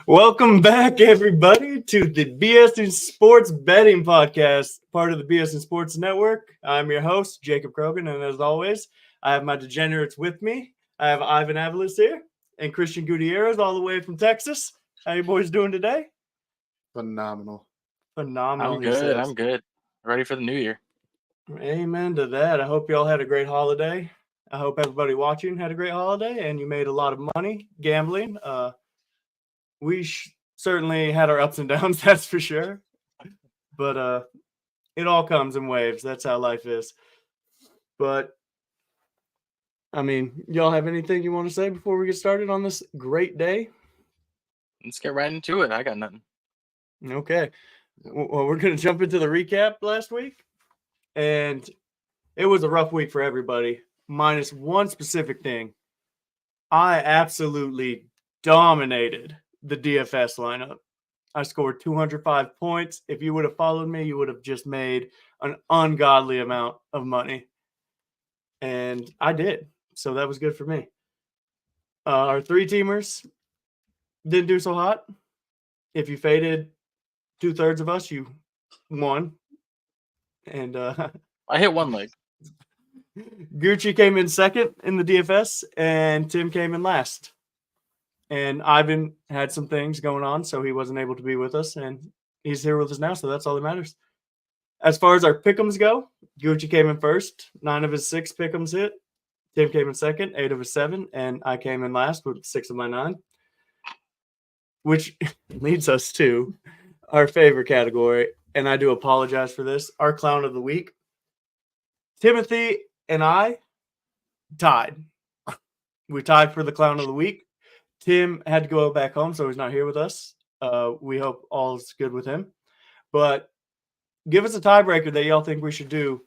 Welcome back, everybody, to the B.Sing Sports Betting Podcast, part of the B.Sing Sports Network. I'm your host, Jacob Krogan, and as always, I have my degenerates with me. I have Ivan Avalos here and Christian Gutierrez all the way from Texas. How you boys doing today? Phenomenal. Phenomenal, I'm he good. says. I'm good. Ready for the new year. Amen to that. I hope you all had a great holiday. I hope everybody watching had a great holiday and you made a lot of money gambling. We certainly had our ups and downs, that's for sure. But it all comes in waves. That's how life is. But I mean, y'all have anything you want to say before we get started on this great day? Let's get right into it. I got nothing. Okay. Well, we're going to jump into the recap last week. And it was a rough week for everybody, minus one specific thing. I absolutely dominated the DFS lineup. I scored 205 points. If you would have followed me, you would have just made an ungodly amount of money. And I did. So that was good for me. Our three-teamers didn't do so hot. If you faded 2/3 of us, you won. And I hit one leg. Gucci came in second in the DFS, and Tim came in last. And Ivan had some things going on, so he wasn't able to be with us, and he's here with us now, so that's all that matters. As far as our pick'ems go, Gucci came in first. 9 of his 6 pick'ems hit. Tim came in second, 8 of his 7, and I came in last with 6 of my 9. Which leads us to our favorite category, and I do apologize for this, our clown of the week. Timothy and I tied. We tied for the clown of the week. Tim had to go back home, so he's not here with us. We hope all is good with him. But give us a tiebreaker that y'all think we should do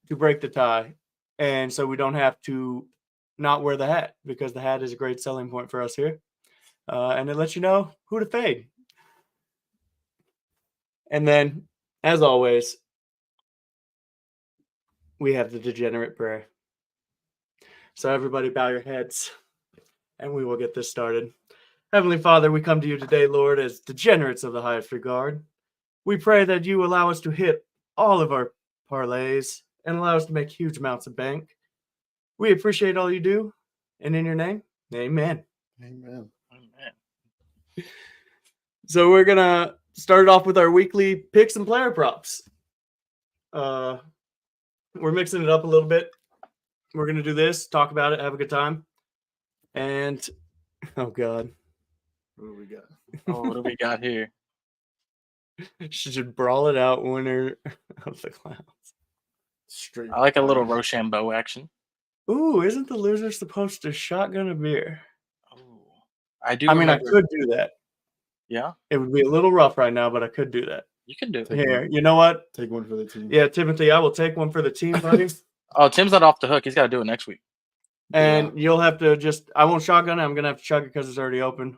to break the tie. And so we don't have to not wear the hat, because the hat is a great selling point for us here. And it lets you know who to fade. And then, as always, we have the degenerate prayer. So everybody bow your heads, and we will get this started. Heavenly Father, we come to you today, Lord, as degenerates of the highest regard. We pray that you allow us to hit all of our parlays and allow us to make huge amounts of bank. We appreciate all you do, and in your name, amen. Amen. Man. So we're going to start it off with our weekly picks and player props. We're mixing it up a little bit. We're going to do this, talk about it, have a good time. And, oh, God. What do we got? Oh, what do we got here? Should brawl it out, winner of the clowns. Straight. I like a little Rochambeau action. Ooh, isn't the loser supposed to shotgun a beer? Oh, I do. I mean, I remember- could do that. Yeah, It would be a little rough right now, but I could do that. you can do it. Take Here, one. you know what? Take one for the team. Yeah, Timothy, I will take one for the team, buddy. Oh, Tim's not off the hook. He's got to do it next week. And you'll have to I won't shotgun it. I'm going to have to chug it because it's already open.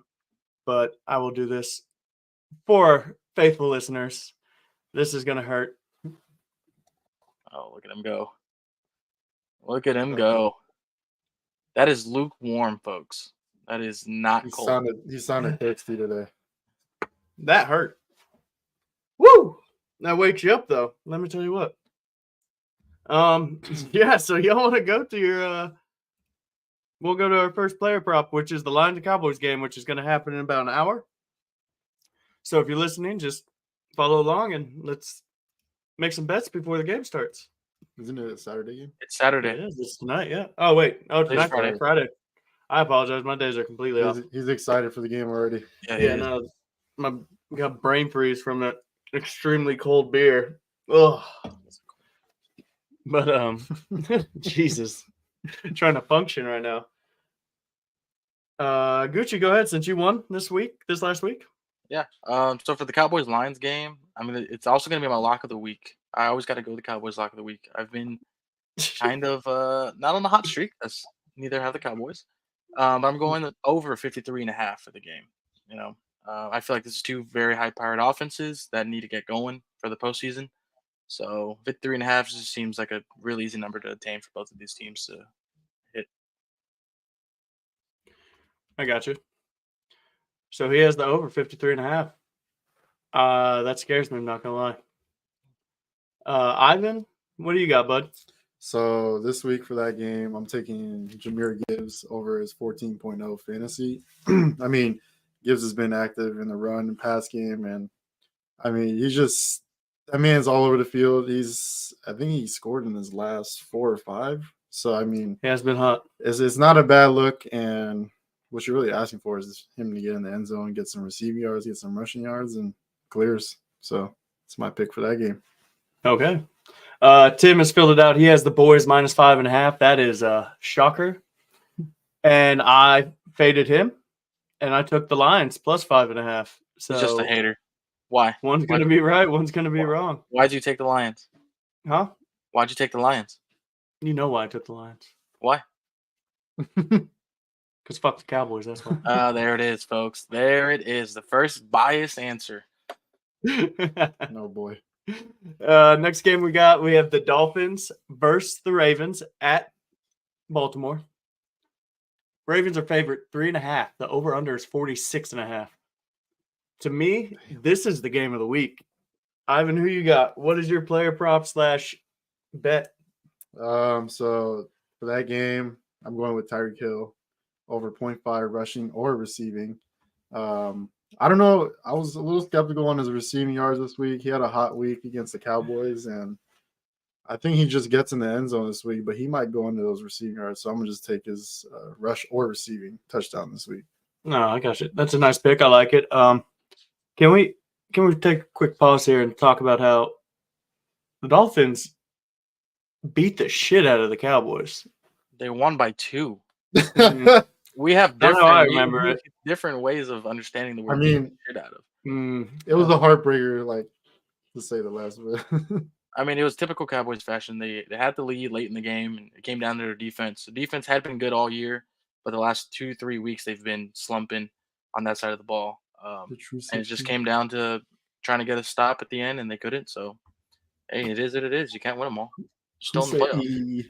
But I will do this for faithful listeners. This is going to hurt. Oh, look at him go. Look at him go. That is lukewarm, folks. That is not He cold. sounded thirsty today. That hurt. Woo! That wakes you up, though. Let me tell you what. Yeah, so y'all want to go to your we'll go to our first player prop, which is the Lions and Cowboys game, which is going to happen in about an hour. So if you're listening, just follow along and let's make some bets before the game starts. Isn't it a Saturday game? It's Saturday. It is. It's tonight, yeah. Oh, wait. Oh, tonight's Friday. Friday. I apologize. My days are completely off. He's excited for the game already. Yeah, no. My got brain freeze from that extremely cold beer. Ugh. But Jesus. Trying to function right now. Gucci, go ahead since you won this last week. Yeah. So for the Cowboys Lions game, I mean, it's also going to be my lock of the week. I always got to go with the Cowboys lock of the week. I've been kind of not on the hot streak. That's neither have the Cowboys. But I'm going over 53.5 for the game. You know, I feel like this is two very high-powered offenses that need to get going for the postseason. So 53.5 just seems like a really easy number to attain for both of these teams to hit. I got you. So he has the over 53.5. That scares me, I'm not going to lie. Ivan, what do you got, bud? So this week for that game, I'm taking Jameer Gibbs over his 14.0 fantasy. I mean, Gibbs has been active in the run and pass game, and I mean, that man's all over the field. I think he scored in his last 4 or 5. So I mean, He has been hot. it's not a bad look, and what you're really asking for is him to get in the end zone, get some receiving yards, get some rushing yards, and clears. So it's my pick for that game. Okay. Tim has filled it out. He has the boys minus 5.5. That is a shocker. And I faded him, and I took the Lions plus 5.5. So He's just a hater. Why? one's going to be right, one's going to be wrong. Why'd you take the Lions? Huh? Why'd you take the Lions? You know why I took the Lions. Why? Because fuck the Cowboys, that's why. There it is, folks. There it is. The first biased answer. No boy. Next game we have the Dolphins versus the Ravens at Baltimore. Ravens are favorite 3.5. The over-under is 46.5. To me, this is the game of the week. Ivan, who you got? What is your player prop / bet? So for that game, I'm going with Tyreek Hill over 0.5 rushing or receiving. I don't know. I was a little skeptical on his receiving yards this week. He had a hot week against the Cowboys, and I think he just gets in the end zone this week, but he might go into those receiving yards. So I'm going to just take his rush or receiving touchdown this week. No, I got you. That's a nice pick. I like it. Can we take a quick pause here and talk about how the Dolphins beat the shit out of the Cowboys? They won by 2. Mhm. We have That's different, how I remember it. different ways of understanding the word. I mean, shit out of. It was a heartbreaker, like to say the last bit. I mean, it was typical Cowboys fashion. They had the lead late in the game, and it came down to their defense. The defense had been good all year, but the last 2-3 weeks they've been slumping on that side of the ball. And it just came down to trying to get a stop at the end, and they couldn't. So, hey, it is what it is. You can't win them all. You're still in the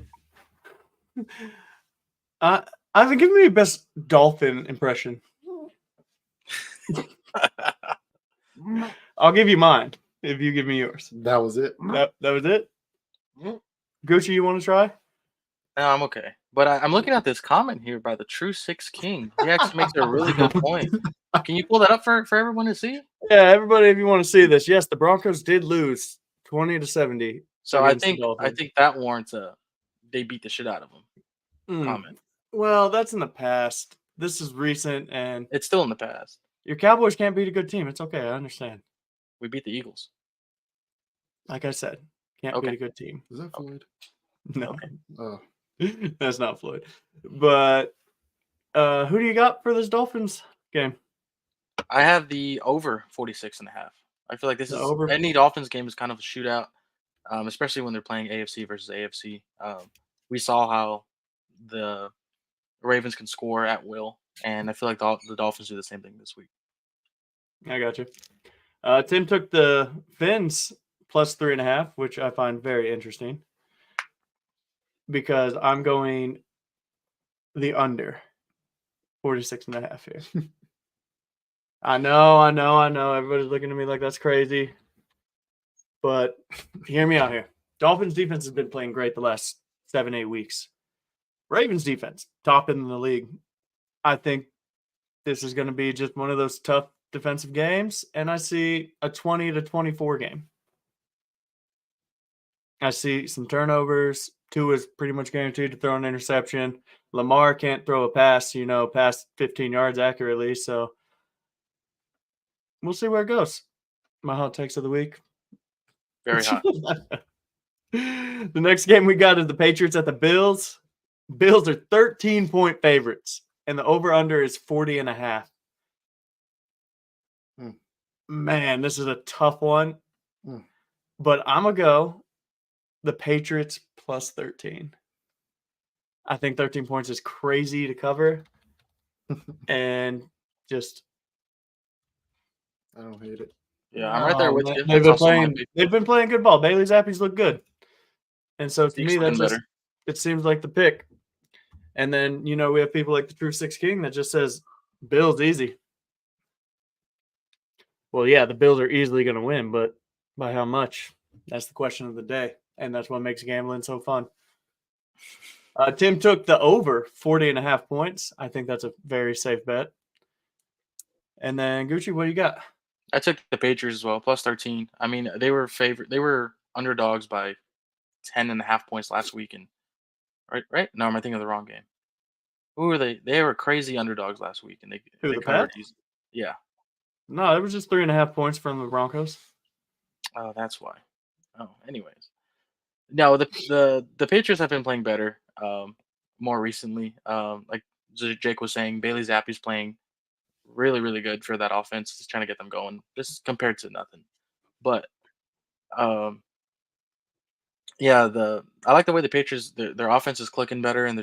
playoffs. Ivan, give me your best Dolphin impression. I'll give you mine if you give me yours. That was it. That was it? Gucci, you want to try? No, I'm okay. But I'm looking at this comment here by the True Six King. He actually makes a really good point. Can you pull that up for everyone to see? Yeah, everybody, if you want to see this, yes, the Broncos did lose 20-70. So I think that warrants a they beat the shit out of them comment. Well, that's in the past. This is recent, and it's still in the past. Your Cowboys can't beat a good team. It's okay. I understand. We beat the Eagles. Like I said, can't beat a good team. Is that Floyd? No. Oh. That's not Floyd. But who do you got for this Dolphins game? I have the over 46.5. I feel like this is over. Any Dolphins game is kind of a shootout, especially when they're playing AFC versus AFC. We saw how the Ravens can score at will, and I feel like the Dolphins do the same thing this week. I got you. Tim took the Fins plus 3.5, which I find very interesting because I'm going the under 46.5 here. I know. Everybody's looking at me like that's crazy. But hear me out here. Dolphins defense has been playing great the last 7-8 weeks. Ravens defense, top in the league. I think this is going to be just one of those tough defensive games, and I see a 20-24 game. I see some turnovers. Tua is pretty much guaranteed to throw an interception. Lamar can't throw a pass, past 15 yards accurately. So we'll see where it goes. My hot takes of the week. Very hot. The next game we got is the Patriots at the Bills. Bills are 13-point favorites, and the over-under is 40.5. Man, this is a tough one. But I'm going to go the Patriots plus 13. I think 13 points is crazy to cover. And just... I don't hate it. Yeah, I'm right there with you. They've been playing good ball. Bailey Zappies look good. And so to me, that's just, it seems like the pick. And then, we have people like the True Six King that just says, Bills easy. Well, yeah, the Bills are easily going to win, but by how much? That's the question of the day, and that's what makes gambling so fun. Tim took the over 40.5 points. I think that's a very safe bet. And then Gucci, what do you got? I took the Patriots as well, plus 13. I mean, they were underdogs by 10.5 points last week, and right. No, am I thinking of the wrong game? Who were they? They were crazy underdogs last week, and Who, they the covered Pats? these. Yeah. No, it was just 3.5 points from the Broncos. Oh, that's why. Oh, anyways. No, the Patriots have been playing better more recently. Like Jake was saying, Bailey Zappi's playing really, really good for that offense. He's trying to get them going, just compared to nothing. But um, yeah, I like the way the Patriots their offense is clicking better, and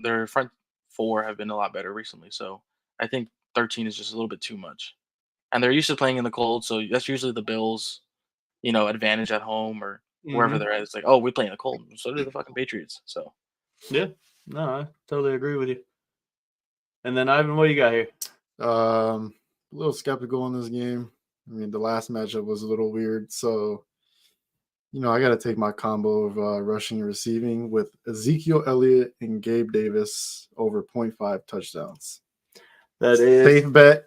their front four have been a lot better recently. So I think 13 is just a little bit too much. And they're used to playing in the cold, so that's usually the Bills, advantage at home or wherever Mm-hmm. they're at. It's like, oh, we play in the cold. So do the fucking Patriots. So Yeah, no, I totally agree with you. And then Ivan, what do you got here? A little skeptical on this game. I mean, the last matchup was a little weird, so I got to take my combo of rushing and receiving with Ezekiel Elliott and Gabe Davis over 0.5 touchdowns. That is Safe bet.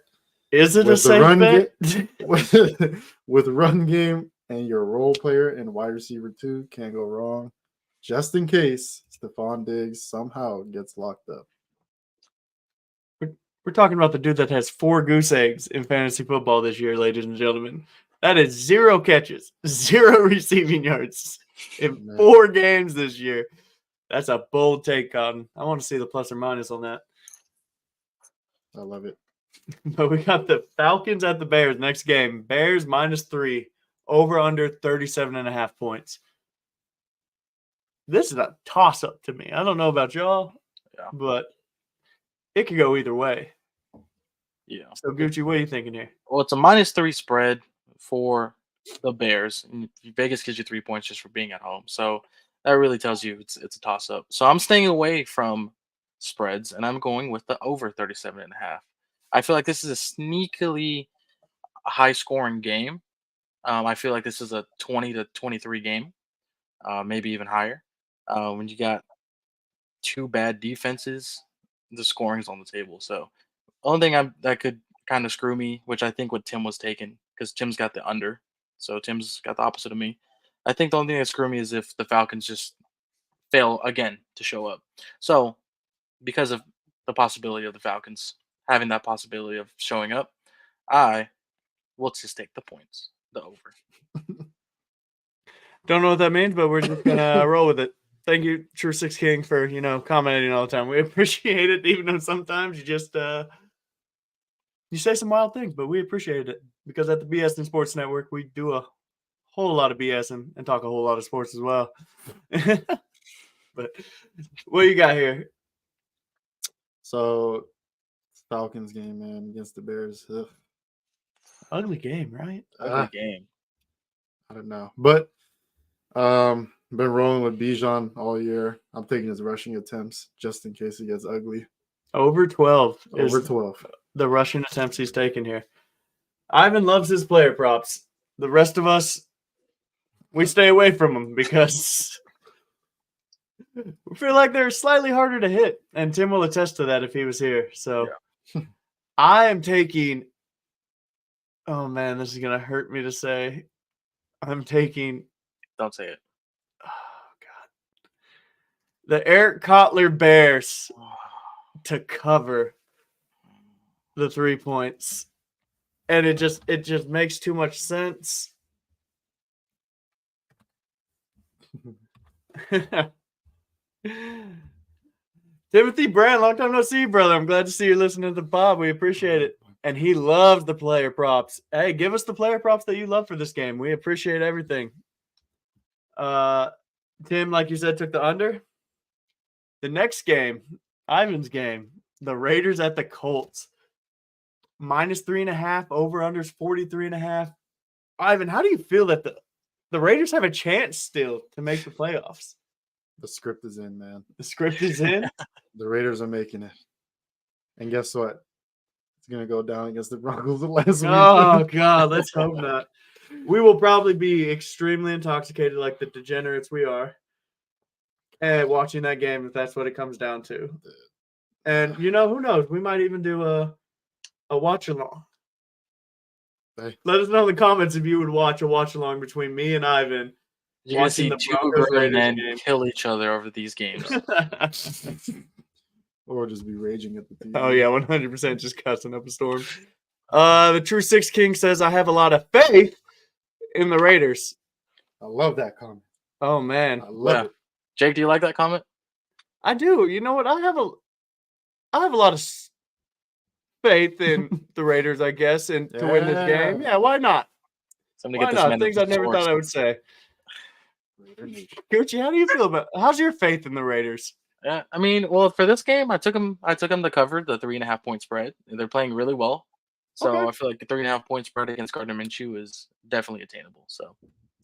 Is it a With the safe run bet? with run game and your role player and wide receiver too, can't go wrong. Just in case Stephon Diggs somehow gets locked up. We're talking about the dude that has 4 goose eggs in fantasy football this year, ladies and gentlemen. That is 0 catches, 0 receiving yards in Man. 4 games this year. That's a bold take, Cotton. I want to see the plus or minus on that. I love it. But we got the Falcons at the Bears next game. Bears -3, over under 37.5 points. This is a toss-up to me. I don't know about y'all, yeah, but it could go either way. yeah. So, Gucci, what are you thinking here? Well, it's a -3 spread for the Bears. And Vegas gives you 3 points just for being at home. So that really tells you it's a toss up. So I'm staying away from spreads and I'm going with the over 37.5. I feel like this is a sneakily high scoring game. I feel like this is a 20-23 game, maybe even higher. When you got 2 bad defenses, the scoring's on the table. So only thing that could kind of screw me, which I think what Tim was taking, because Tim's got the under, so Tim's got the opposite of me. I think the only thing that screw me is if the Falcons just fail again to show up. So because of the possibility of the Falcons having that possibility of showing up, I will just take the points, the over. Don't know what that means, but we're just gonna roll with it. Thank you, True Six King, for commenting all the time. We appreciate it, even though sometimes you just you say some wild things, but we appreciate it because at the BS and Sports Network we do a whole lot of BS and talk a whole lot of sports as well. But what you got here? So Falcons game, man, against the Bears. Ugh. Ugly game, right? Ugly game. I don't know. But been rolling with Bijan all year. I'm taking his rushing attempts just in case it gets ugly. Over 12 Over is 12. the rushing attempts he's taken here. Ivan loves his player props. The rest of us, we stay away from them because we feel like they're slightly harder to hit. And Tim will attest to that if he was here. So I am taking, oh man, this is going to hurt me to say. I'm taking, Don't say it. oh God, the Eric Kotler Bears to cover the 3 points. And it just makes too much sense. Timothy Brand, long time no see, brother. I'm glad to see you listening to the pod. We appreciate it. And he loves the player props. Hey, give us the player props that you love for this game. We appreciate everything. Tim, like you said, took the under. The next game, Ivan's game, the Raiders at the Colts. -3.5, over unders 43.5. Ivan, how do you feel that the Raiders have a chance still to make the playoffs? The script is in, man. The script is in. The Raiders are making it. And guess what? It's it's gonna go down against the Broncos last week. Oh God, let's hope not. We will probably be extremely intoxicated like the degenerates we are. And watching that game if that's what it comes down to. And who knows? We might even do a watch along. Hey. Let us know in the comments if you would watch a watch along between me and Ivan. You're gonna Watching see the two Broncos grown Raiders men game. kill each other over these games. Or just be raging at the TV. Oh yeah, 100% just cussing up a storm. The True Six King says I have a lot of faith in the Raiders. I love that comment. Oh man, I love it. Jake, do you like that comment? I do. You know what? I have a lot of faith in the Raiders, I guess, and to win this game. Yeah, why not? Somebody Why get this not? man Things a I never source. thought I would say. Gucci, how do you feel about? How's your faith in the Raiders? Yeah, I mean, well, for this game, I took them to cover the 3.5 point spread. They're playing really well, so Okay. I feel like the 3.5 point spread against Gardner Minshew is definitely attainable. So,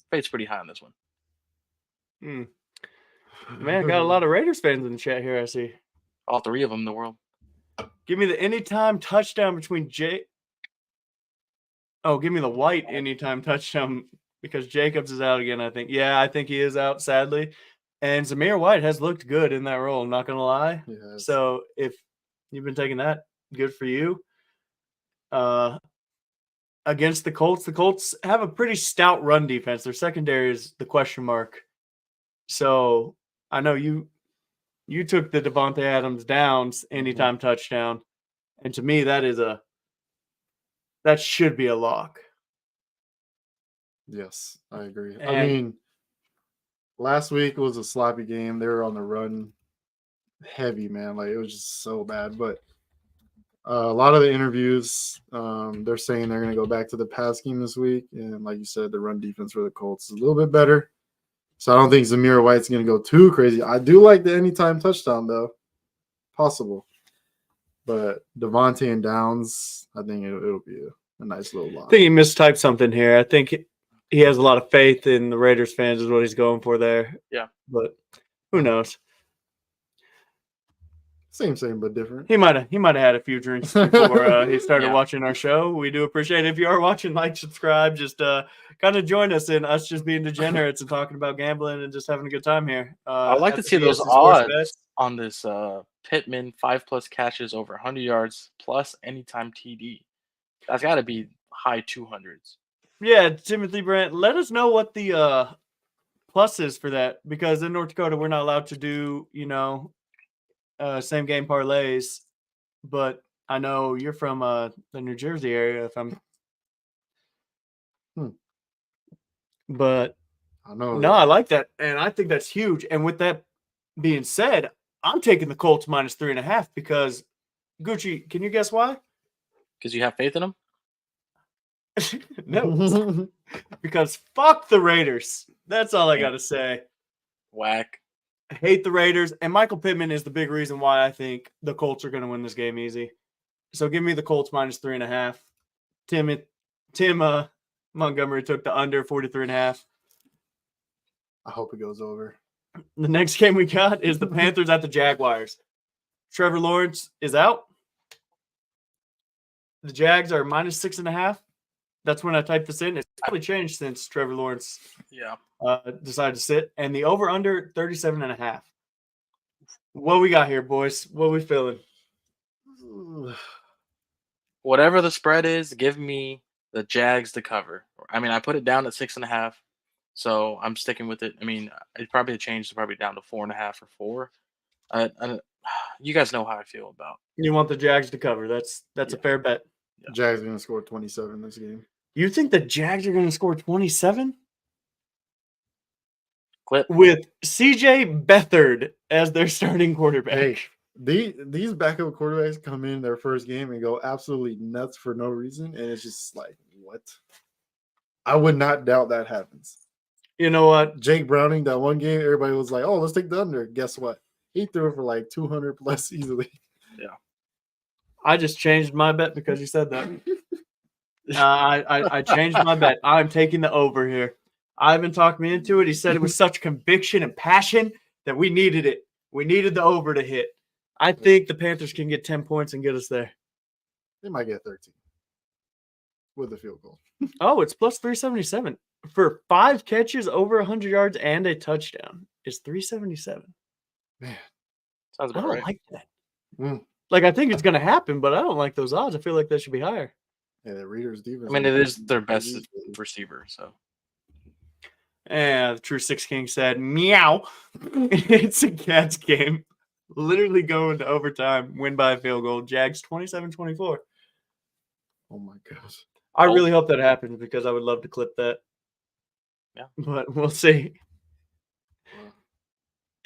fate's pretty high on this one. Man, got a lot of Raiders fans in the chat here. I see. All three of them in the world. Give me the anytime touchdown between Jake. Oh, give me the white anytime touchdown because Jacobs is out again, I think. Yeah, I think he is out, sadly. And Zamir White has looked good in that role, I'm not going to lie. Yes. So if you've been taking that, good for you. Against the Colts have a pretty stout run defense. Their secondary is the question mark. So I know you took the Devontae Adams Downs anytime touchdown. And to me, that should be a lock. Yes, I agree. I And- mean, last week was a sloppy game. They were on the run heavy, man. Like, it was just so bad. But a lot of the interviews, they're saying they're going to go back to the pass game this week. And like you said, the run defense for the Colts is a little bit better. So I don't think Zamir White's going to go too crazy. I do like the anytime touchdown, though. Possible. But Devontae and Downs, I think it'll be a nice little lock. I think he mistyped something here. I think he has a lot of faith in the Raiders fans is what he's going for there. Yeah. But who knows? Same, but different. He might have had a few drinks before he started Yeah. watching our show. We do appreciate it. If you are watching, like, subscribe. Just kind of join us in us just being degenerates and talking about gambling and just having a good time here. I'd like at to the see those BS Sports Bet. odds on this Pittman 5+ catches over 100 yards plus anytime TD. That's got to be high 200s. Yeah, Timothy Brandt, let us know what the plus is for that because in North Dakota we're not allowed to do same game parlays, but I know you're from the New Jersey area. But I know. no, I like that, and I think that's huge. And with that being said, I'm taking the Colts minus 3.5 because Gucci. Can you guess why? Because you have faith in them? No, because fuck the Raiders. That's all I got to say. Whack. I hate the Raiders, and Michael Pittman is the big reason why I think the Colts are going to win this game easy. So give me the Colts minus 3.5. Tim Montgomery took the under 43.5. I hope it goes over. The next game we got is the Panthers at the Jaguars. Trevor Lawrence is out. The Jags are minus 6.5. That's when I typed this in. It's probably changed since Trevor Lawrence decided to sit. And the over-under, 37.5. What we got here, boys? What we feeling? Whatever the spread is, give me the Jags to cover. I mean, I put it down at 6.5, so I'm sticking with it. I mean, it probably changed probably down to 4.5 or 4. You guys know how I feel about. You want the Jags to cover. That's a fair bet. Yeah. Jags are going to score 27 this game. You think the Jags are going to score 27? Clip. With CJ Beathard as their starting quarterback. Hey, these backup quarterbacks come in their first game and go absolutely nuts for no reason, and it's just like, what? I would not doubt that happens. You know what? Jake Browning, that one game, everybody was like, oh, let's take the under. Guess what? He threw it for like 200 plus easily. Yeah. I just changed my bet because you said that. I changed my bet. I'm taking the over here. Ivan talked me into it. He said it was such conviction and passion that we needed it. We needed the over to hit. I think the Panthers can get 10 points and get us there. They might get 13 with a field goal. Oh, it's plus 377 for 5 catches over 100 yards and a touchdown. Is 377. Man, Sounds I about don't right. like that. Mm. Like, I think it's going to happen, but I don't like those odds. I feel like that should be higher. Yeah, the Raiders defense. I mean, it is their best receiver, so. And the True Six King said, meow. It's a Cats game. Literally going to overtime. Win by a field goal. Jags 27-24. Oh my gosh. I really hope that happens because I would love to clip that. Yeah. But we'll see. Wow.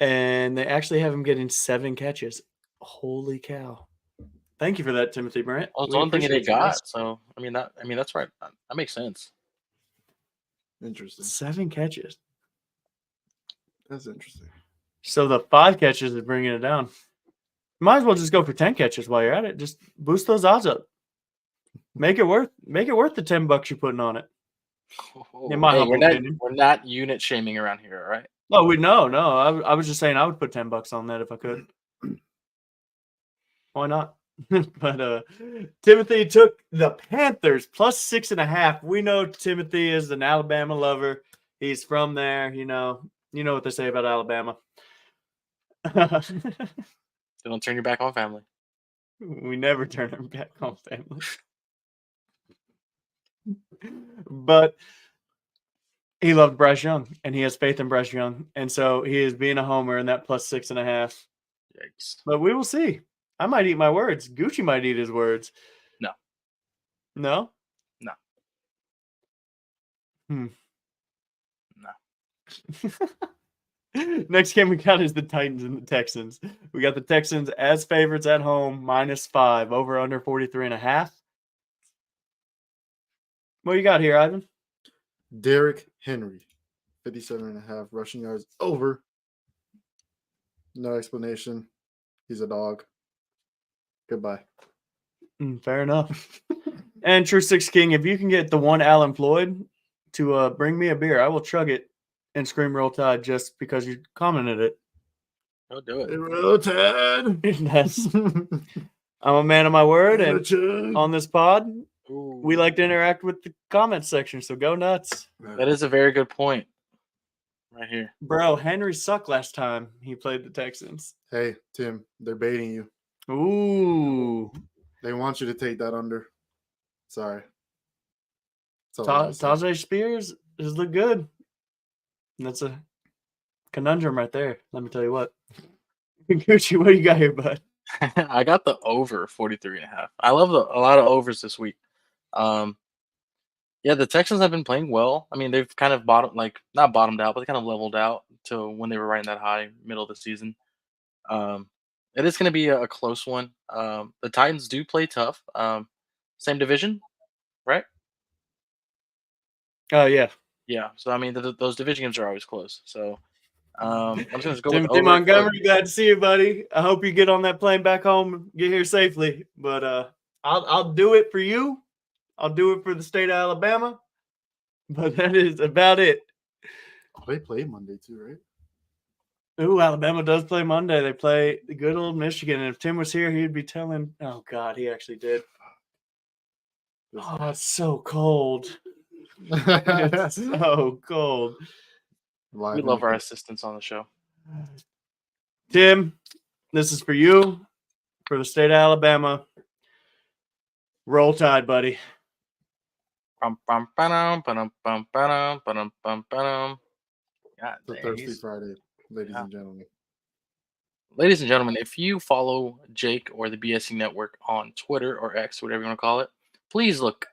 And they actually have him getting 7 catches. Holy cow. Thank you for that, Timothy Brant. Well, it's We one thing they appreciate you, guys. got. So I mean that's right. That makes sense. Interesting. 7 catches. That's interesting. So the 5 catches is bringing it down. Might as well just go for 10 catches while you're at it. Just boost those odds up. Make it worth the $10 you're putting on it. In my humble opinion. We're not unit shaming around here, all right? No, I was just saying I would put $10 on that if I could. Why not? But Timothy took the Panthers plus 6.5. We know Timothy is an Alabama lover. He's from there, you know what they say about Alabama. Don't turn your back on family. We never turn our back on family. But he loved Bryce Young, and he has faith in Bryce Young. And so he is being a homer in that plus 6.5. Yikes. But we will see. I might eat my words. Gucci might eat his words. No. No? No. No. No. Next game we got is the Titans and the Texans. We got the Texans as favorites at home, -5, over under 43.5. What you got here, Ivan? Derrick Henry, 57.5 rushing yards over. No explanation. He's a dog. Goodbye. Fair enough. And True Six King, if you can get the one Alan Floyd to bring me a beer, I will chug it and scream Roll Tide just because you commented it. Go do it. Roll Tide. Yes. I'm a man of my word, and on this pod, we like to interact with the comment section, so go nuts. That is a very good point. Right here. Bro, Henry sucked last time he played the Texans. Hey, Tim, they're baiting you. Ooh. They want you to take that under. Sorry. Tajay Spears has looked good. That's a conundrum right there. Let me tell you what. Gucci, what do you got here, bud? I got the over 43.5. I love a lot of overs this week. Yeah, the Texans have been playing well. I mean, they've kind of not bottomed out, but they kind of leveled out to when they were right in that high middle of the season. It is going to be a close one. The Titans do play tough. Same division, right? Oh, yeah. Yeah. So, I mean, those division games are always close. So, I'm just going to go with Timothy over. Montgomery, glad to see you, buddy. I hope you get on that plane back home, get here safely. But I'll do it for you. I'll do it for the state of Alabama. But that is about it. Oh, they play Monday too, right? Ooh, Alabama does play Monday. They play the good old Michigan. And if Tim was here, he'd be telling. Oh, God, he actually did. Oh, it's so cold. It's so cold. We love our assistants on the show. Tim, this is for you, for the state of Alabama. Roll Tide, buddy. It's a Thirsty Friday, ladies and gentlemen. Ladies and gentlemen, if you follow Jake or the B.Sing Network on Twitter or X, whatever you want to call it, please look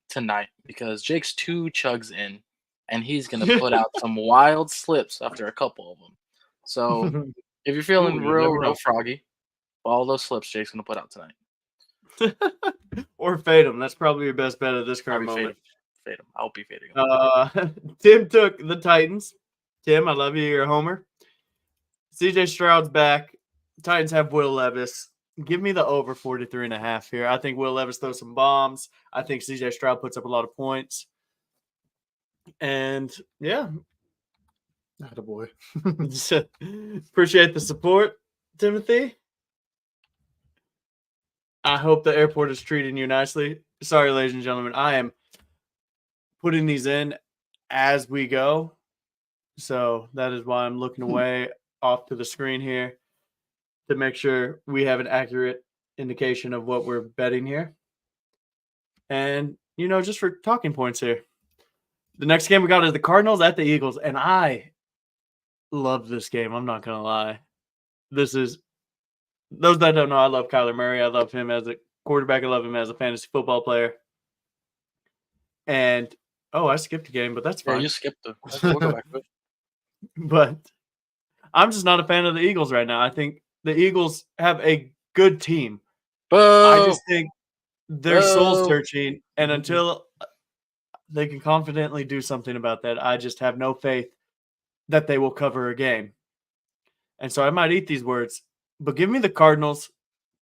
tonight because Jake's 2 chugs in, and he's going to put out some wild slips after a couple of them. So if you're feeling real froggy, all those slips Jake's going to put out tonight. Or fade him. That's probably your best bet at this current moment. Fade him. I'll be fading him. Tim took the Titans. Tim, I love you. You're a homer. CJ Stroud's back. Titans have Will Levis. Give me the over 43.5 here. I think Will Levis throws some bombs. I think CJ Stroud puts up a lot of points. And, yeah. Attaboy. Appreciate the support, Timothy. I hope the airport is treating you nicely. Sorry, ladies and gentlemen. I am putting these in as we go. So that is why I'm looking away off to the screen here to make sure we have an accurate indication of what we're betting here. And, just for talking points here, the next game we got is the Cardinals at the Eagles. And I love this game. I'm not going to lie. Those that don't know, I love Kyler Murray. I love him as a quarterback. I love him as a fantasy football player. And, I skipped a game, but that's fine. Yeah, you skipped the. We'll go back to it. But I'm just not a fan of the Eagles right now. I think the Eagles have a good team. I just think they're soul searching, and until they can confidently do something about that, I just have no faith that they will cover a game. And so I might eat these words, but give me the Cardinals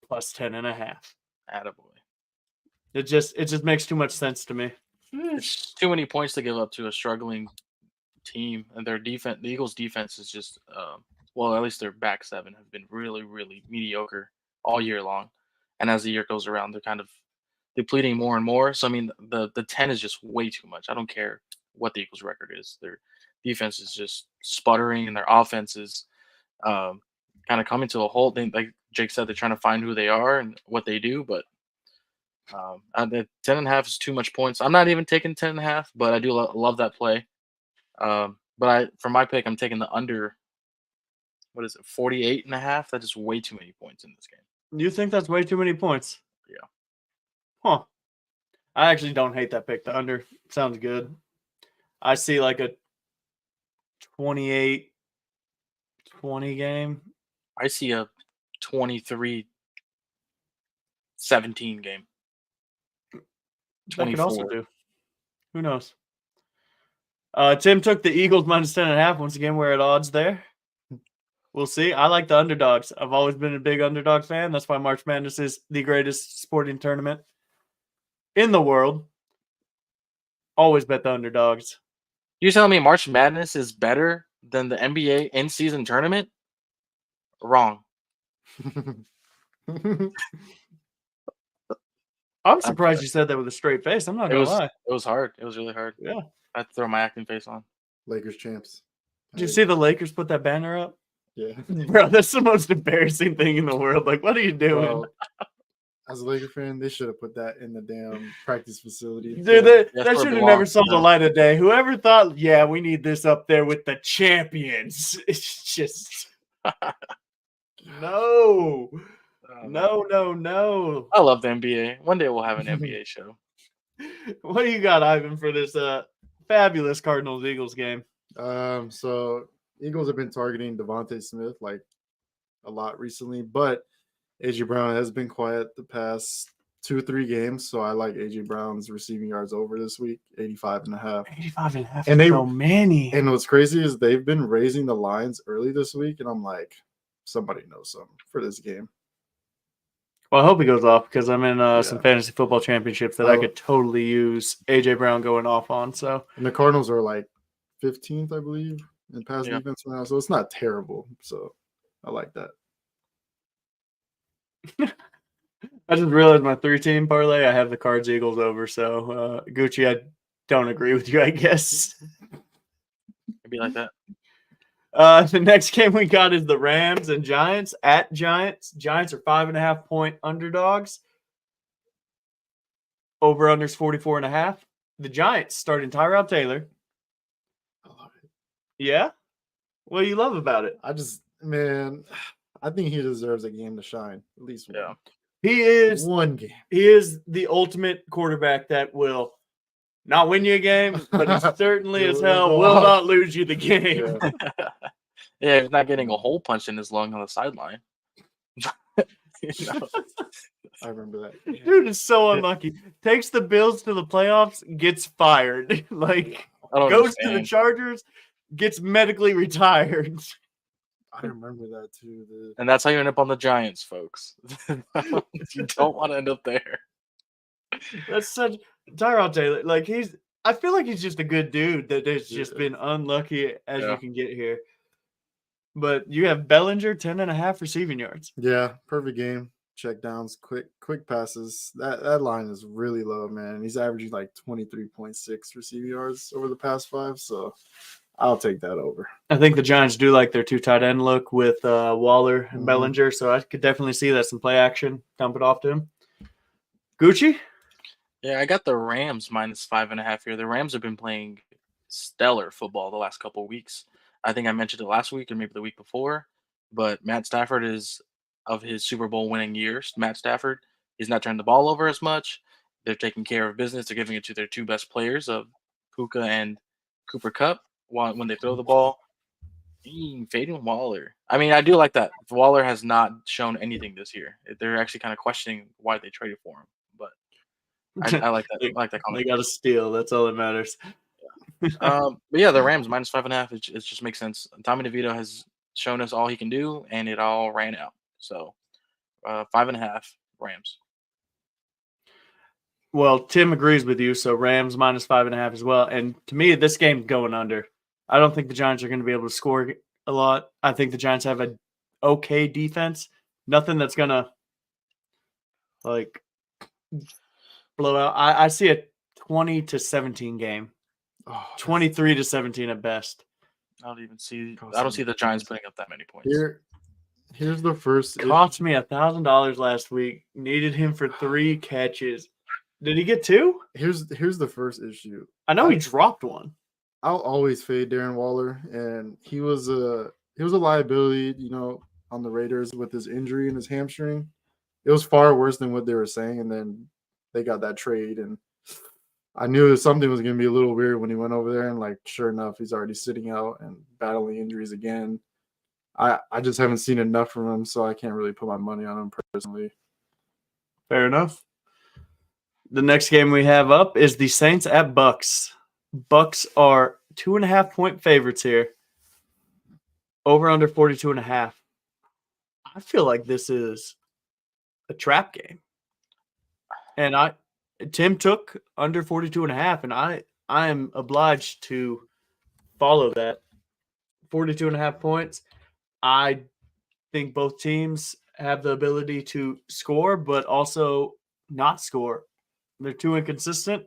plus 10.5. Attaboy. It just makes too much sense to me. It's too many points to give up to a struggling team, and their defense. The Eagles' defense is just, at least their back seven have been really, really mediocre all year long. And as the year goes around, they're kind of depleting more and more. So I mean, the 10 is just way too much. I don't care what the Eagles' record is. Their defense is just sputtering, and their offense is kind of coming to a halt. Like Jake said, they're trying to find who they are and what they do, but the 10.5 is too much points. I'm not even taking 10.5, but I do love that play. But for my pick, I'm taking the under. What is it, 48.5? That's just way too many points in this game. You think that's way too many points? Yeah. Huh. I actually don't hate that pick. The under sounds good. I see like a 28-20 game. I see a 23-17 game. That could also do. Who knows? Tim took the Eagles minus 10.5. Once again, we're at odds there. We'll see. I like the underdogs. I've always been a big underdog fan. That's why March Madness is the greatest sporting tournament in the world. Always bet the underdogs. You're telling me March Madness is better than the NBA in-season tournament? Wrong. I'm surprised you said that with a straight face. I'm not going to lie. It was hard. It was really hard. Yeah. I had to throw my acting face on. Lakers champs. Did you see the Lakers put that banner up? Yeah. Bro, that's the most embarrassing thing in the world. Like, what are you doing? Bro, as a Laker fan, they should have put that in the damn practice facility. Dude, that should have never saw the light of day. Whoever thought, yeah, we need this up there with the champions. It's just no. No. I love the NBA. One day we'll have an NBA show. What do you got, Ivan, for this fabulous Cardinals-Eagles game? So Eagles have been targeting Devontae Smith like a lot recently, but AJ Brown has been quiet the past 2-3 games. So I like AJ Brown's receiving yards over this week, 85.5. 85.5 and so many. And what's crazy is they've been raising the lines early this week, and I'm like, somebody knows something for this game. Well, I hope he goes off because I'm in some fantasy football championships that I could totally use AJ Brown going off on. So, and the Cardinals are like 15th, I believe, in pass defense now, so it's not terrible. So I like that. I just realized my 3-team parlay. I have the Cards Eagles over. So Gucci, I don't agree with you. I guess it'd be like that. The next game we got is the Rams and Giants at Giants. Giants are 5.5-point underdogs. Over unders 44.5. The Giants starting Tyrod Taylor. I love it. Yeah? What do you love about it? I think he deserves a game to shine. At least one. Yeah. He is one game. He is the ultimate quarterback that will not win you a game, but he certainly as hell will not lose you the game. Yeah, he's not getting a hole punched in his lung on the sideline. I remember that. Dude is so unlucky. Takes the Bills to the playoffs, gets fired. Goes to the Chargers, gets medically retired. I remember that too. And that's how you end up on the Giants, folks. You don't want to end up there. That's such Tyrod Taylor. I feel like he's just a good dude that has just been unlucky as you can get here. But you have Bellinger 10.5 receiving yards. Yeah, perfect game. check downs, quick passes. That line is really low, man. He's averaging like 23.6 receiving yards over the past 5, so I'll take that over. I think the Giants do like their 2 tight end look with Waller and Mhm. Bellinger, so I could definitely see that some play action. Dump it off to him. Gucci? Yeah, I got the Rams -5.5 here. The Rams have been playing stellar football the last couple of weeks. I think I mentioned it last week or maybe the week before, but Matt Stafford is of his Super Bowl winning years. Matt Stafford, he's not turning the ball over as much. They're taking care of business. They're giving it to their 2 best players of Puka and Cooper Cup when they throw the ball. Fading Waller. I mean, I do like that. Waller has not shown anything this year. They're actually kind of questioning why they traded for him, but I like that. I like that They comment. got to steal. That's all that matters. But yeah, the Rams -5.5. It just makes sense. Tommy DeVito has shown us all he can do, and it all ran out. So 5.5 Rams. Well, Tim agrees with you, so Rams -5.5 as well. And to me, this game's going under. I don't think the Giants are going to be able to score a lot. I think the Giants have a okay defense. Nothing that's going to like blow out. I see a 20-17 game. Oh, 23-17 at best. I don't even see. Go I don't see the Giants Giants. putting up that many points. Here's the first. Cost me $1,000 last week. Needed him for 3 catches. Did he get 2? Here's the first issue. I know he dropped one. I'll always fade Darren Waller, and he was a liability, on the Raiders with his injury in his hamstring. It was far worse than what they were saying, and then they got that trade, and I knew that something was going to be a little weird when he went over there, and like sure enough, he's already sitting out and battling injuries again. I just haven't seen enough from him, so I can't really put my money on him personally. Fair enough. The next game we have up is the Saints at Bucks. Bucks are 2.5-point favorites here. Over under 42.5. I feel like this is a trap game. And Tim took under 42.5, and I am obliged to follow that. 42.5 points. I think both teams have the ability to score, but also not score. They're too inconsistent.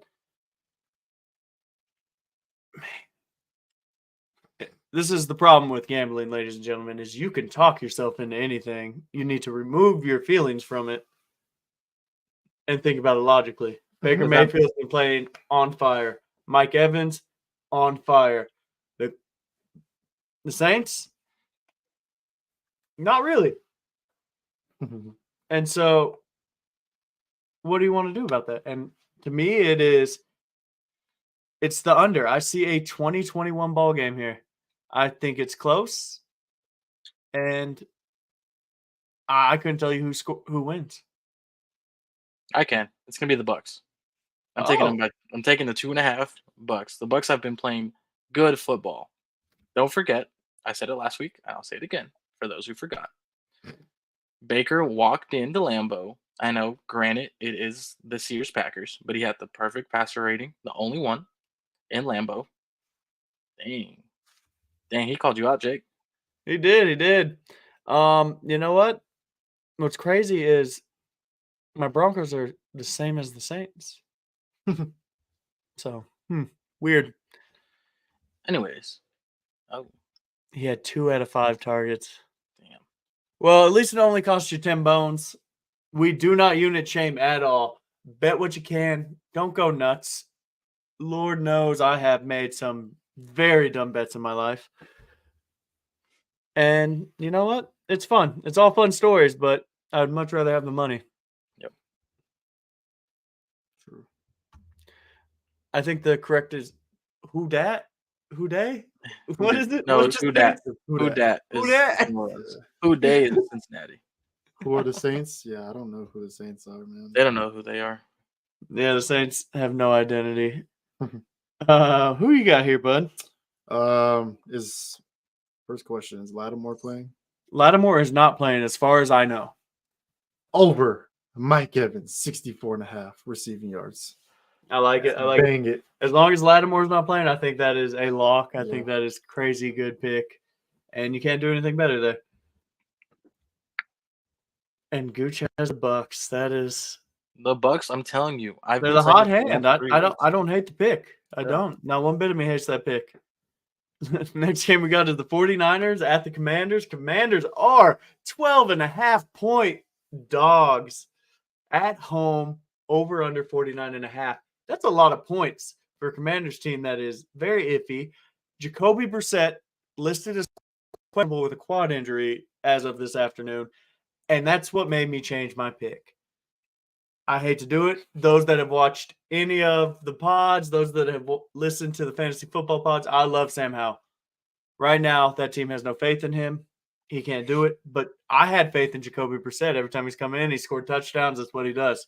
This is the problem with gambling, ladies and gentlemen, is you can talk yourself into anything. You need to remove your feelings from it and think about it logically. Baker Mayfield's been playing on fire. Mike Evans, on fire. The Saints, not really. And so what do you want to do about that? And to me, it's the under. I see a 20-21 ball game here. I think it's close, and I couldn't tell you who wins. I can. It's gonna be the Bucks. I'm taking them back. I'm taking the 2.5 Bucks. The Bucks have been playing good football. Don't forget, I said it last week, and I'll say it again for those who forgot. Baker walked into Lambeau. I know, granted, it is the Sears Packers, but he had the perfect passer rating, the only one in Lambeau. Dang, he called you out, Jake. He did. You know what? What's crazy is my Broncos are the same as the Saints. So, weird. Anyways. Oh, He had 2 out of 5 targets. damn. Well, at least it only cost you 10 bones. We do not unit shame at all. Bet what you can. Don't go nuts. Lord knows I have made some very dumb bets in my life. And you know what? It's fun. It's all fun stories, but I'd much rather have the money. Yep. True. I think the correct is who dat? Who day? What is it? No, What's who your dat? thing? Who dat? Who is dat? New Orleans. Who day is Cincinnati. Who are the Saints? Yeah, I don't know who the Saints are, man. They don't know who they are. Yeah, the Saints have no identity. Who you got here, bud? Is first question, is Lattimore playing? Lattimore is not playing as far as I know. Over Mike Evans, 64.5 receiving yards. I like it. I like it. Bang it. As long as Lattimore's not playing, I think that is a lock. I Yeah. think that is crazy good pick. And you can't do anything better there. And Gooch has the Bucks. That is, The Bucks, I'm telling you, I've they're been the saying hot it for the hand. last 3 weeks. I don't hate the pick. I Yeah. don't. Not one bit of me hates that pick. Next game we got is the 49ers at the Commanders. Commanders are 12.5-point dogs at home, over under 49.5. That's a lot of points for a Commanders team that is very iffy. Jacoby Brissett listed as questionable with a quad injury as of this afternoon, and that's what made me change my pick. I hate to do it. Those that have watched any of the pods, those that have listened to the fantasy football pods, I love Sam Howell. Right now, that team has no faith in him. He can't do it. But I had faith in Jacoby Brissett. Every time he's coming in, he scored touchdowns. That's what he does.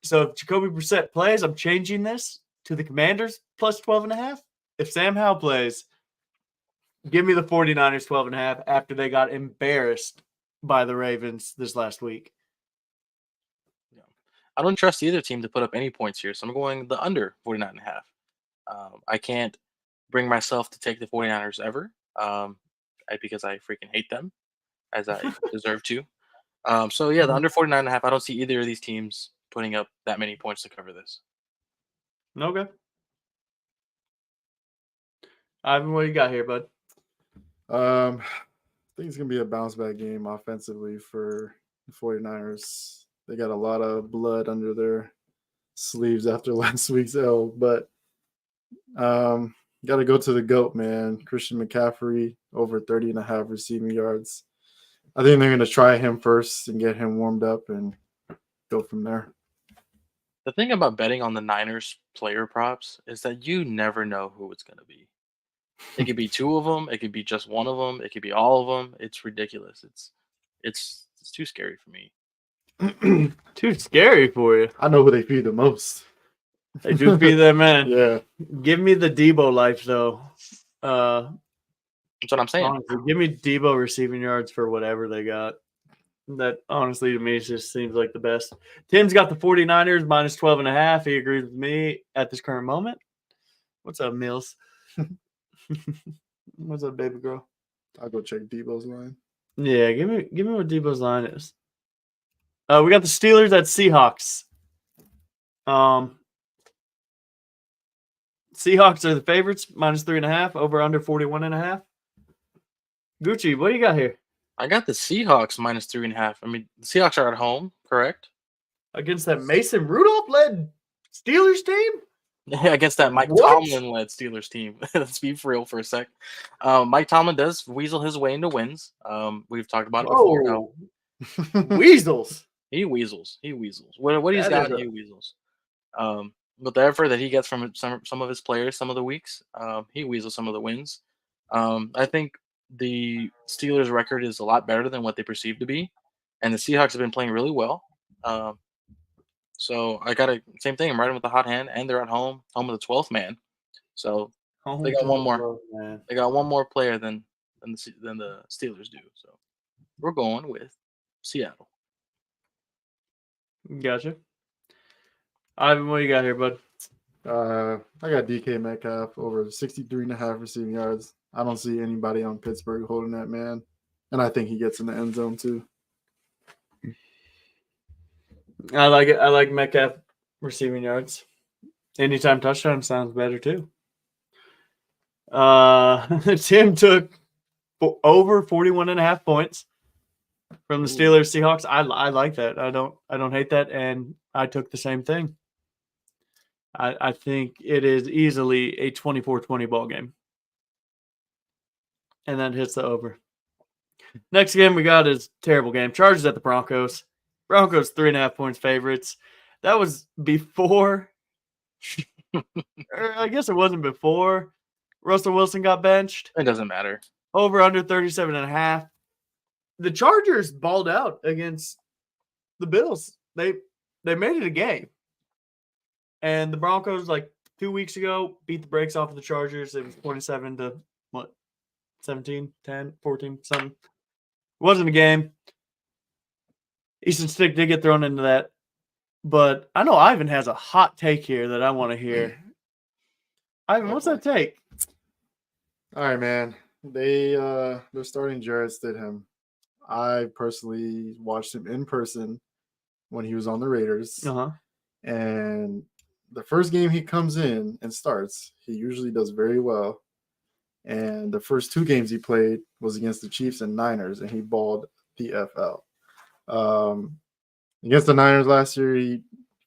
So if Jacoby Brissett plays, I'm changing this to the Commanders plus 12.5. If Sam Howell plays, give me the 49ers 12.5 after they got embarrassed by the Ravens this last week. I don't trust either team to put up any points here, so I'm going the under 49.5. I can't bring myself to take the 49ers ever because I freaking hate them, as I deserve to. So, yeah, the under 49.5, I don't see either of these teams putting up that many points to cover this. Okay. Ivan, what you got here, bud? I think it's gonna be a bounce back game offensively for the 49ers. They got a lot of blood under their sleeves after last week's L, but got to go to the GOAT, man. Christian McCaffrey, over 30.5 receiving yards. I think they're going to try him first and get him warmed up and go from there. The thing about betting on the Niners player props is that you never know who it's going to be. It could be two of them. It could be just one of them. It could be all of them. It's ridiculous. It's too scary for me. Too scary for you. I know who they feed the most. They do feed that man. Yeah. Give me the Debo life, though. That's what I'm saying. Honestly, give me Debo receiving yards for whatever they got. That, honestly, to me, just seems like the best. Tim's got the 49ers minus 12.5. He agrees with me at this current moment. What's up, Mills? What's up, baby girl? I'll go check Debo's line. Yeah, give me what Debo's line is. We got the Steelers at Seahawks. Seahawks are the favorites, minus 3.5, over under 41.5. Gucci, what do you got here? I got the Seahawks minus 3.5. I mean, the Seahawks are at home, correct? Against that Mason Rudolph-led Steelers team? Yeah, against that Mike Tomlin-led Steelers team. Let's be for real for a sec. Mike Tomlin does weasel his way into wins. We've talked about it before. Whoa. Weasels. He weasels. What he's got, he weasels. But the effort that he gets from some of his players, some of the weeks, he weasels some of the wins. I think the Steelers' record is a lot better than what they perceive to be, and the Seahawks have been playing really well. So I got same thing. I'm riding with the hot hand, and they're at home of the 12th man. So they got one more. They got one more player than the Steelers do. So we're going with Seattle. Gotcha. Ivan, what you got here, bud? I got DK Metcalf over 63.5 receiving yards. I don't see anybody on Pittsburgh holding that man, and I think he gets in the end zone too. I like it. I like Metcalf receiving yards. Anytime touchdown sounds better too. Tim took over 41.5 points from the Steelers Seahawks. I like that. I don't hate that, and I took the same thing. I think it is easily a 24-20 ball game, and that hits the over. Next game we got is terrible game. Chargers at the Broncos. Broncos 3.5 points favorites. That was before. I guess it wasn't before Russell Wilson got benched. It doesn't matter. Over under 37.5. The Chargers balled out against the Bills. They made it a game. And the Broncos, like 2 weeks ago, beat the brakes off of the Chargers. It was 27 to what? 17, 10, 14, something. It wasn't a game. Easton Stick did get thrown into that. But I know Ivan has a hot take here that I want to hear. Ivan, what's that take? All right, man. They're starting Jarrett Stidham. I personally watched him in person when he was on the Raiders. Uh-huh. And the first game he comes in and starts, he usually does very well. And the first 2 games he played was against the Chiefs and Niners, and he balled the FL. Against the Niners last year, he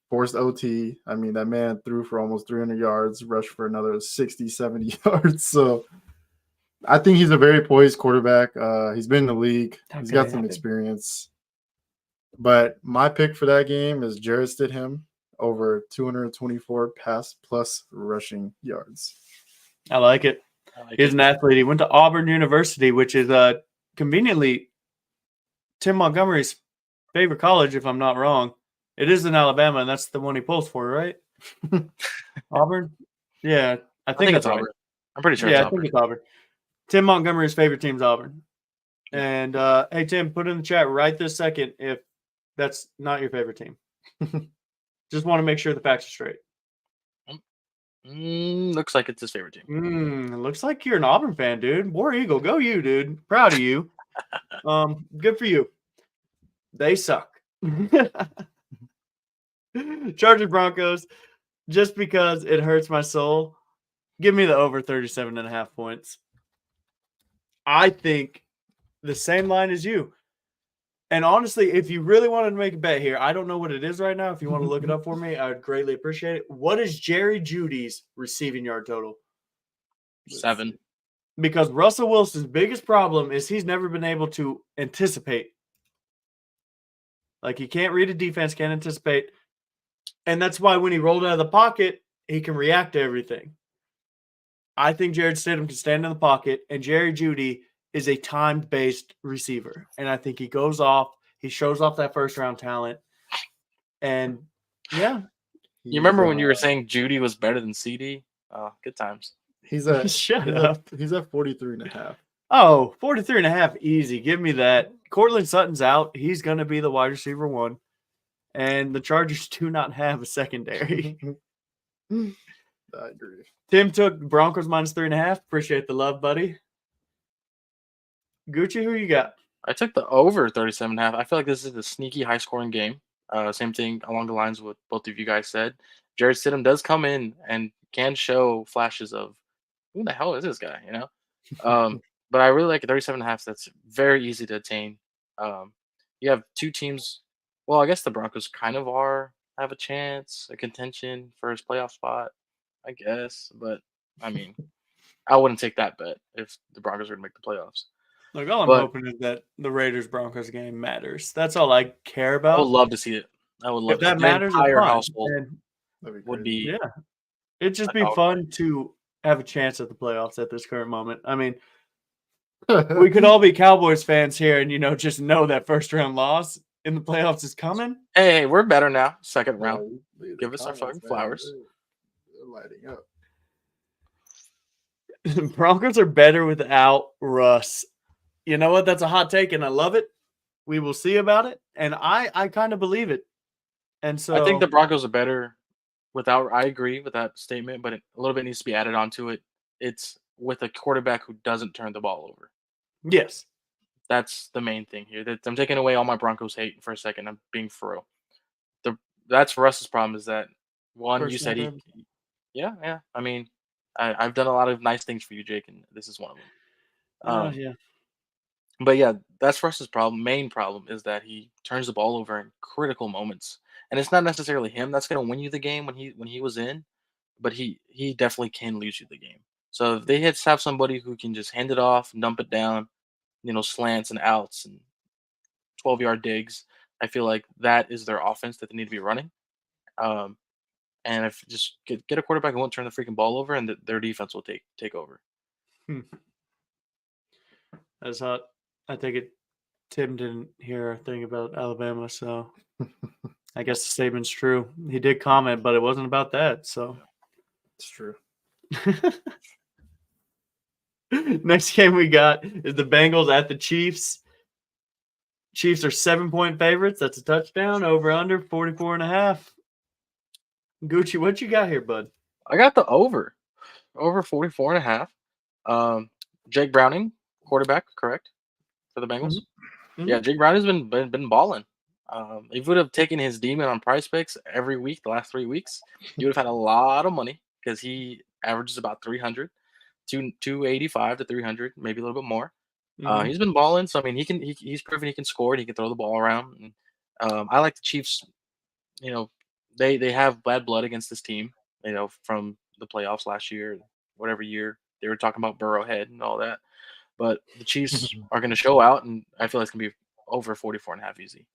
forced OT. I mean, that man threw for almost 300 yards, rushed for another 60, 70 yards. So I think he's a very poised quarterback. He's been in the league. He's got some experience. But my pick for that game is Jared Stidham over 224 pass plus rushing yards. I like it. He's an athlete. He went to Auburn University, which is conveniently Tim Montgomery's favorite college, if I'm not wrong. It is in Alabama, and that's the one he pulls for, right? Auburn? Yeah, I think it's that's Auburn. right. I'm pretty sure Yeah, it's I Auburn. think it's Auburn. Tim Montgomery's favorite team's Auburn. And, hey, Tim, put in the chat right this second if that's not your favorite team. Just want to make sure the facts are straight. Looks like it's his favorite team. Looks like you're an Auburn fan, dude. War Eagle, go you, dude. Proud of you. Good for you. They suck. Chargers Broncos, just because it hurts my soul, give me the over 37.5 points. I think the same line as you. And honestly, if you really wanted to make a bet here, I don't know what it is right now. If you want to look it up for me, I would greatly appreciate it. What is Jerry Jeudy's receiving yard total? 7. Because Russell Wilson's biggest problem is he's never been able to anticipate. Like, he can't read a defense, can't anticipate. And that's why when he rolled out of the pocket, he can react to everything. I think Jared Stidham can stand in the pocket, and Jerry Jeudy is a time-based receiver. And I think he goes off. He shows off that first-round talent. And, yeah. You remember when you were saying Jeudy was better than CD? Good times. He's at Shut up. He's at 43.5. Oh, 43.5, easy. Give me that. Cortland Sutton's out. He's going to be the wide receiver 1. And the Chargers do not have a secondary. I agree. Tim took Broncos minus 3.5. Appreciate the love, buddy. Gucci, who you got? I took the over 37.5. I feel like this is a sneaky high-scoring game. Same thing along the lines of what both of you guys said. Jared Stidham does come in and can show flashes of who the hell is this guy, you know? But I really like a 37.5. That's very easy to attain. You have 2 teams. Well, I guess the Broncos kind of have a chance, a contention for his playoff spot, I guess. But, I mean, I wouldn't take that bet if the Broncos were to make the playoffs. Look, all I'm hoping is that the Raiders-Broncos game matters. That's all I care about. I would love to see it. I would love if that to. matters, the entire fun. household Would be yeah. It'd just be fun to have a chance at the playoffs at this current moment. I mean, we could all be Cowboys fans here and, just know that first-round loss in the playoffs is coming. Hey, we're better now. Second round. Give us our fucking flowers. They're lighting up. Broncos are better without Russ. You know what? That's a hot take, and I love it. We will see about it, and I kind of believe it. And so I think the Broncos are better without. I agree with that statement, but a little bit needs to be added onto it. It's with a quarterback who doesn't turn the ball over. Yes, that's the main thing here. I'm taking away all my Broncos hate for a second. I'm being for real. That's Russ's problem is that one, you said yeah. I mean, I've done a lot of nice things for you, Jake, and this is one of them. Yeah. But yeah, that's Russ's problem. Main problem is that he turns the ball over in critical moments, and it's not necessarily him that's going to win you the game when he was in, but he definitely can lose you the game. So if they have somebody who can just hand it off, dump it down, slants and outs and 12-yard digs, I feel like that is their offense that they need to be running. And if just get a quarterback who won't turn the freaking ball over, and their defense will take over. That's hot. I take it Tim didn't hear a thing about Alabama, so I guess the statement's true. He did comment, but it wasn't about that, so. It's true. Next game we got is the Bengals at the Chiefs. Chiefs are 7-point favorites. That's a touchdown. Over under 44.5. Gucci, what you got here, bud? I got the over 44.5. Jake Browning, quarterback, correct, for the Bengals. Yeah, Jake Brown has been balling. If you would have taken his demon on Price Picks every week the last 3 weeks, you would have had a lot of money because he averages about 300, 285 to 300, maybe a little bit more. Mhm. He's been balling, so I mean, he's proven he can score and he can throw the ball around. And, I like the Chiefs. You know, they have bad blood against this team. From the playoffs last year, whatever year they were talking about Burrowhead and all that. But the Chiefs are going to show out, and I feel like it's going to be over 44.5 easy.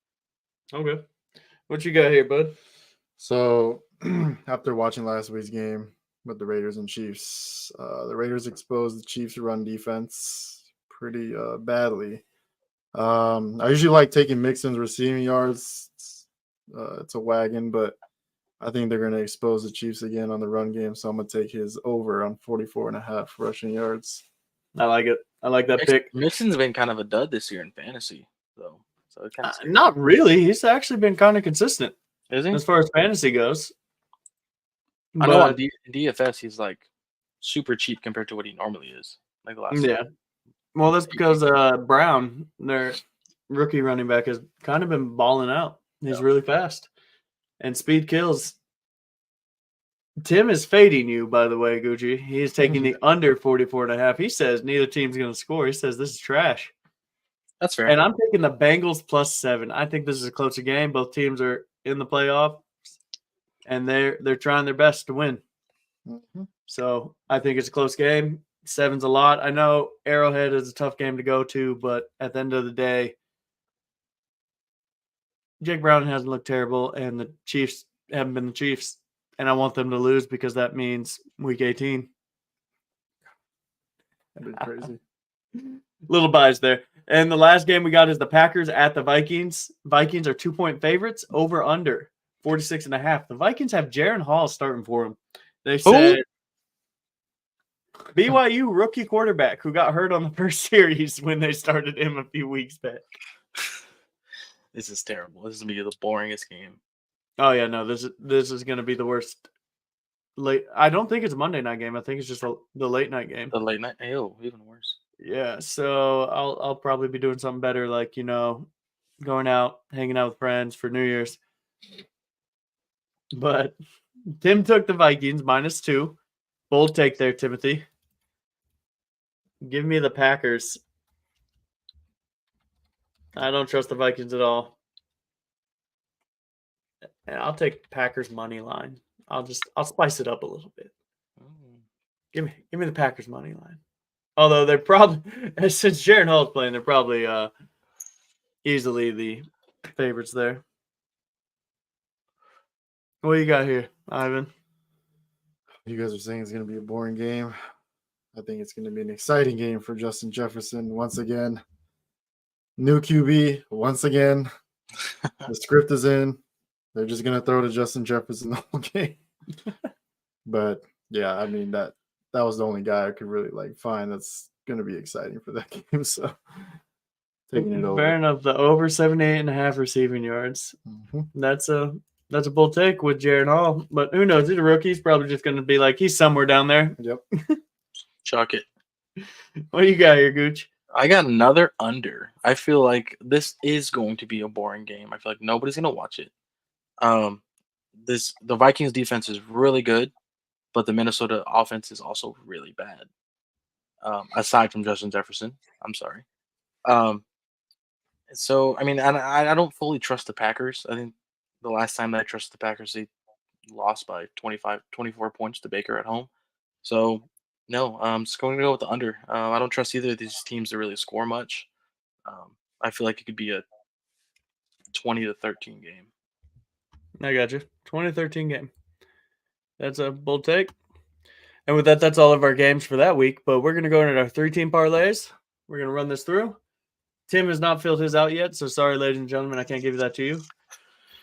Okay. What you got here, bud? So after watching last week's game with the Raiders and Chiefs, the Raiders exposed the Chiefs' run defense pretty badly. I usually like taking Mixon's receiving yards. It's a wagon, but I think they're going to expose the Chiefs again on the run game. So I'm going to take his over on 44.5 rushing yards. I like it. I like that pick. Mixon's been kind of a dud this year in fantasy, though. So it kind of Not really. He's actually been kind of consistent is he? as far as fantasy goes. I know on But DFS he's like super cheap compared to what he normally is. Like the last. yeah. Well, that's because Brown, their rookie running back, has kind of been balling out. He's really fast. And speed kills. Tim is fading you, by the way, Gucci. He's taking the under 44.5. He says neither team's going to score. He says this is trash. That's fair. And I'm taking the Bengals +7. I think this is a closer game. Both teams are in the playoffs, and they're trying their best to win. Mm-hmm. So I think it's a close game. 7's a lot. I know Arrowhead is a tough game to go to, but at the end of the day, Jake Brown hasn't looked terrible, and the Chiefs haven't been the Chiefs. And I want them to lose because that means week 18. That'd be crazy. Little bias there. And the last game we got is the Packers at the Vikings. Vikings are 2-point favorites, over under 46.5. The Vikings have Jaron Hall starting for them. They said BYU rookie quarterback who got hurt on the first series when they started him a few weeks back. This is terrible. This is gonna be the boringest game. Oh yeah, no, this is gonna be the worst. I don't think it's a Monday night game. I think it's just the late night game. The late night, even worse. Yeah, so I'll probably be doing something better, like going out, hanging out with friends for New Year's. But Tim took the Vikings -2. Bold take there, Timothy. Give me the Packers. I don't trust the Vikings at all. And I'll take Packers money line. I'll spice it up a little bit. Give me the Packers money line. Although they're probably, since Jaron Hall's playing, they're probably easily the favorites there. What do you got here, Ivan? You guys are saying it's going to be a boring game. I think it's going to be an exciting game for Justin Jefferson once again. New QB once again. The script is in. They're just going to throw to Justin Jefferson the whole game. But yeah, I mean that was the only guy I could really find that's going to be exciting for that game. So taking it over. Fair enough. The over 78.5 receiving yards. Mm-hmm. That's a bold take with Jaron Hall. But who knows? He's a rookie. He's probably just going to be like, he's somewhere down there. Yep. Chuck it. What do you got here, Gooch? I got another under. I feel like this is going to be a boring game. I feel like nobody's going to watch it. The Vikings defense is really good, but the Minnesota offense is also really bad. Aside from Justin Jefferson, I'm sorry. So I mean, I don't fully trust the Packers. I think the last time that I trusted the Packers, they lost by 24 points to Baker at home. So no, I'm just going to go with the under. I don't trust either of these teams to really score much. I feel like it could be a 20-13 game. I got you. 2013 game. That's a bold take. And with that, that's all of our games for that week. But we're going to go into our 3-team parlays. We're going to run this through. Tim has not filled his out yet, so sorry, ladies and gentlemen, I can't give that to you.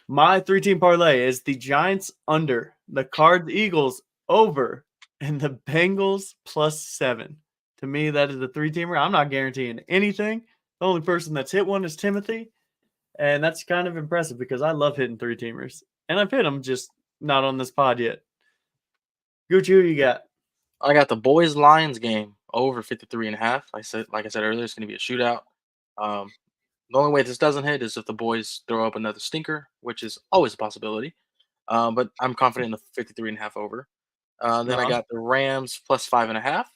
My 3-team parlay is the Giants under, the Cards Eagles over, and the Bengals +7. To me, that is a 3-teamer. I'm not guaranteeing anything. The only person that's hit one is Timothy. And that's kind of impressive because I love hitting 3-teamers. And I've hit them, just not on this pod yet. Gucci, who you got? I got the boys Lions game over 53.5. Like I said earlier, it's going to be a shootout. The only way this doesn't hit is if the boys throw up another stinker, which is always a possibility. But I'm confident in the 53.5 over. Then I Uh-huh. got the Rams plus 5.5.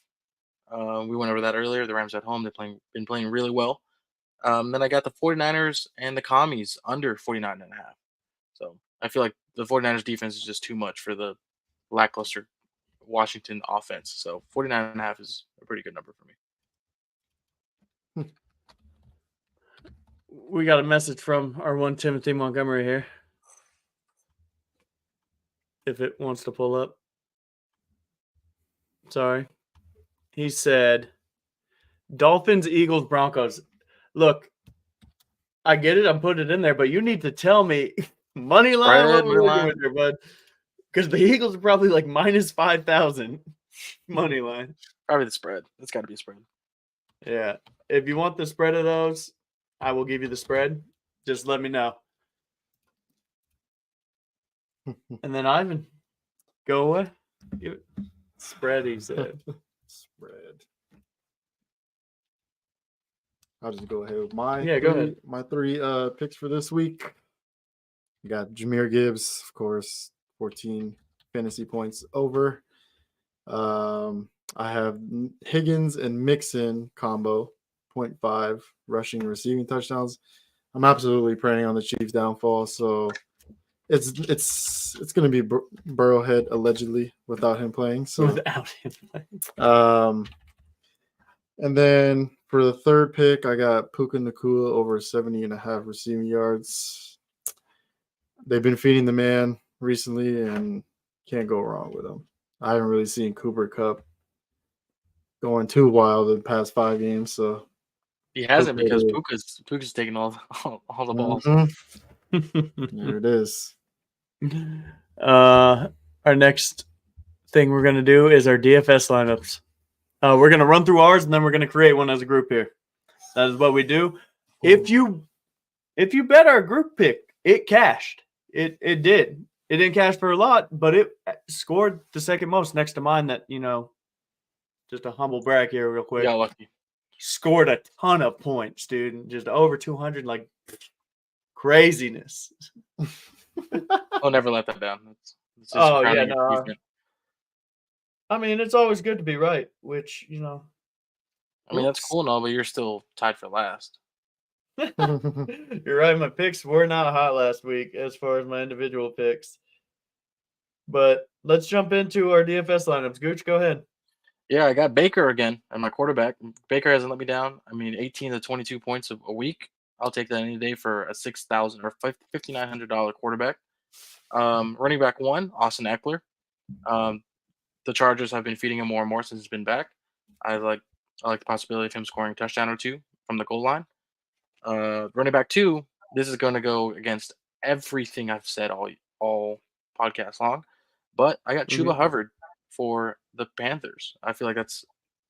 We went over that earlier. The Rams at home, been playing really well. Then I got the 49ers and the Commies under 49.5. So I feel like the 49ers defense is just too much for the lackluster Washington offense. So 49.5 is a pretty good number for me. We got a message from our one Timothy Montgomery here. If it wants to pull up. Sorry. He said, Dolphins, Eagles, Broncos. Look, I get it. I'm putting it in there, but you need to tell me money line what Spread, we're money working line. with here, bud. Because the Eagles are probably like minus 5,000 money line. Probably the spread. It's got to be a spread. Yeah. If you want the spread of those, I will give you the spread. Just let me know. And then Ivan, go away. Give it. Spread, he said. Spread. I'll just go ahead with my Go ahead. my three picks for this week. We got Jameer Gibbs, of course, 14 fantasy points over. I have Higgins and Mixon combo, 0.5 rushing and receiving touchdowns. I'm absolutely praying on the Chiefs' downfall, so it's going to be Burrowhead allegedly without him playing. So Without him. and then for the third pick, I got Puka Nacua over 70.5 receiving yards. They've been feeding the man recently, and can't go wrong with them. I haven't really seen Cooper Kupp going too wild the past 5 games, so He hasn't because Puka's taking all the balls. There it is. Our next thing we're gonna do is our DFS lineups. We're gonna run through ours and then we're gonna create one as a group here. That is what we do. If you bet our group pick, it cashed. It did. It didn't cash for a lot, but it scored the second most next to mine. That just a humble brag here, real quick. You got lucky. Scored a ton of points, dude. Just over 200, like craziness. I'll never let that down. It's just Oh, yeah, crowning no, achievement. I mean, it's always good to be right, which I mean, that's cool and all, but you're still tied for last. You're right. My picks were not hot last week as far as my individual picks. But let's jump into our DFS lineups. Gooch, go ahead. Yeah, I got Baker again at my quarterback. Baker hasn't let me down. I mean, 18 to 22 points a week. I'll take that any day for a $6,000 or $5,900 quarterback. Running back one, Austin Eckler. The Chargers have been feeding him more and more since he's been back. I like the possibility of him scoring a touchdown or two from the goal line. Running back two, this is going to go against everything I've said all podcast long, but I got Chuba Hubbard for the Panthers. I feel like that's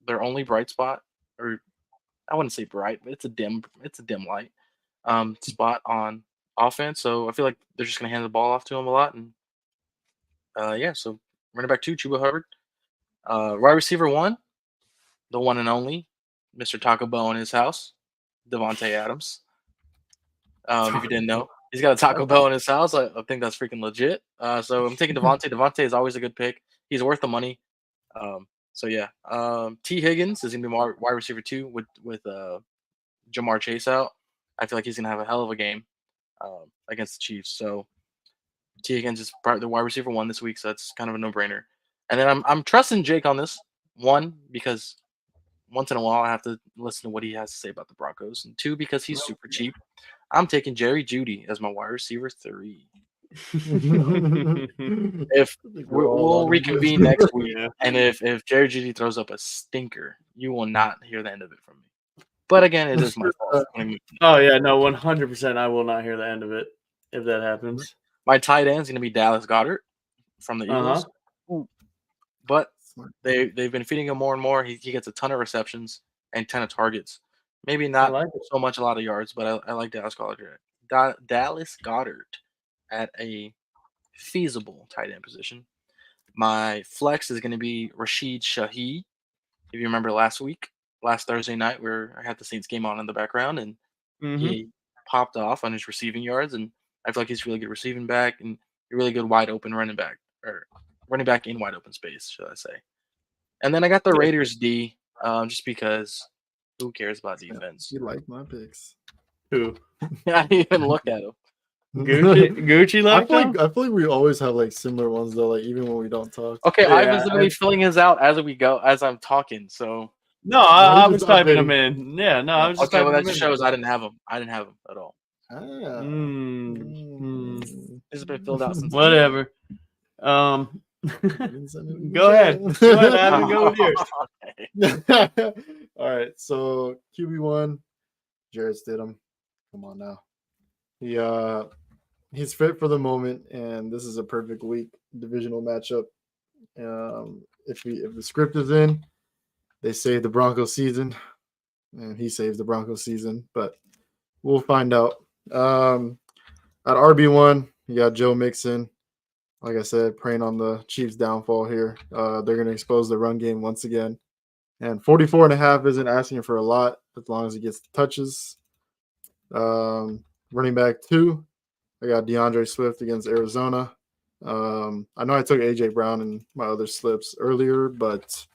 their only bright spot, or I wouldn't say bright, but it's a dim light spot on offense. So I feel like they're just going to hand the ball off to him a lot, and so running back two, Chuba Hubbard. Wide receiver one, the one and only, Mr. Taco Bell in his house, Devontae Adams. If you didn't know, he's got a Taco Bell in his house. I think that's freaking legit. So I'm taking Devontae. Devontae is always a good pick. He's worth the money. T. Higgins is going to be wide receiver two with Jamar Chase out. I feel like he's going to have a hell of a game against the Chiefs. So T. Higgins is part of the wide receiver one this week, so that's kind of a no-brainer. And then I'm trusting Jake on this one because once in a while I have to listen to what he has to say about the Broncos, and two because he's super cheap. I'm taking Jerry Jeudy as my wide receiver 3. If we'll reconvene next week, and if Jerry Jeudy throws up a stinker, you will not hear the end of it from me. But again, it is my fault. Oh yeah, no, 100%. I will not hear the end of it if that happens. My tight end is going to be Dallas Goedert from the Eagles, but they've been feeding him more and more. He gets a ton of receptions and 10 of targets. Maybe not so much a lot of yards, but I like Dallas Goedert. Dallas Goedert at a feasible tight end position. My flex is going to be Rashid Shaheed. If you remember last Thursday night, where I had the Saints game on in the background, and Mhm. He popped off on his receiving yards, and I feel like he's a really good receiving back and a really good wide open running back, or running back in wide open space, should I say. And then I got the Yeah. Raiders D, just because who cares about defense? You like my picks. Who? I didn't even look at him. Gucci I like feel them? like I feel like we always have like similar ones though. Like even when we don't talk. Okay, I Yeah, was literally filling his out as we go, as I'm talking. So No, No, I he's was just typing them updating. in. Yeah, no, I was just okay, well typing that them just in. shows I didn't have him. I didn't have him at all. Ah. Mm. This has been filled out since Whatever. Go Didn't send it in the ahead. chat. Go ahead, Ivan. Go with yours. Okay. All right, so QB1, Jared Stidham. Come on now. He's fit for the moment, and this is a perfect week divisional matchup. If the script is in, they save the Broncos season, and he saves the Broncos season, but we'll find out. At RB1, you got Joe Mixon. Like I said, preying on the Chiefs' downfall here. They're going to expose the run game once again. And 44.5 isn't asking for a lot as long as he gets the touches. Running back 2, I got DeAndre Swift against Arizona. I know I took A.J. Brown in my other slips earlier, but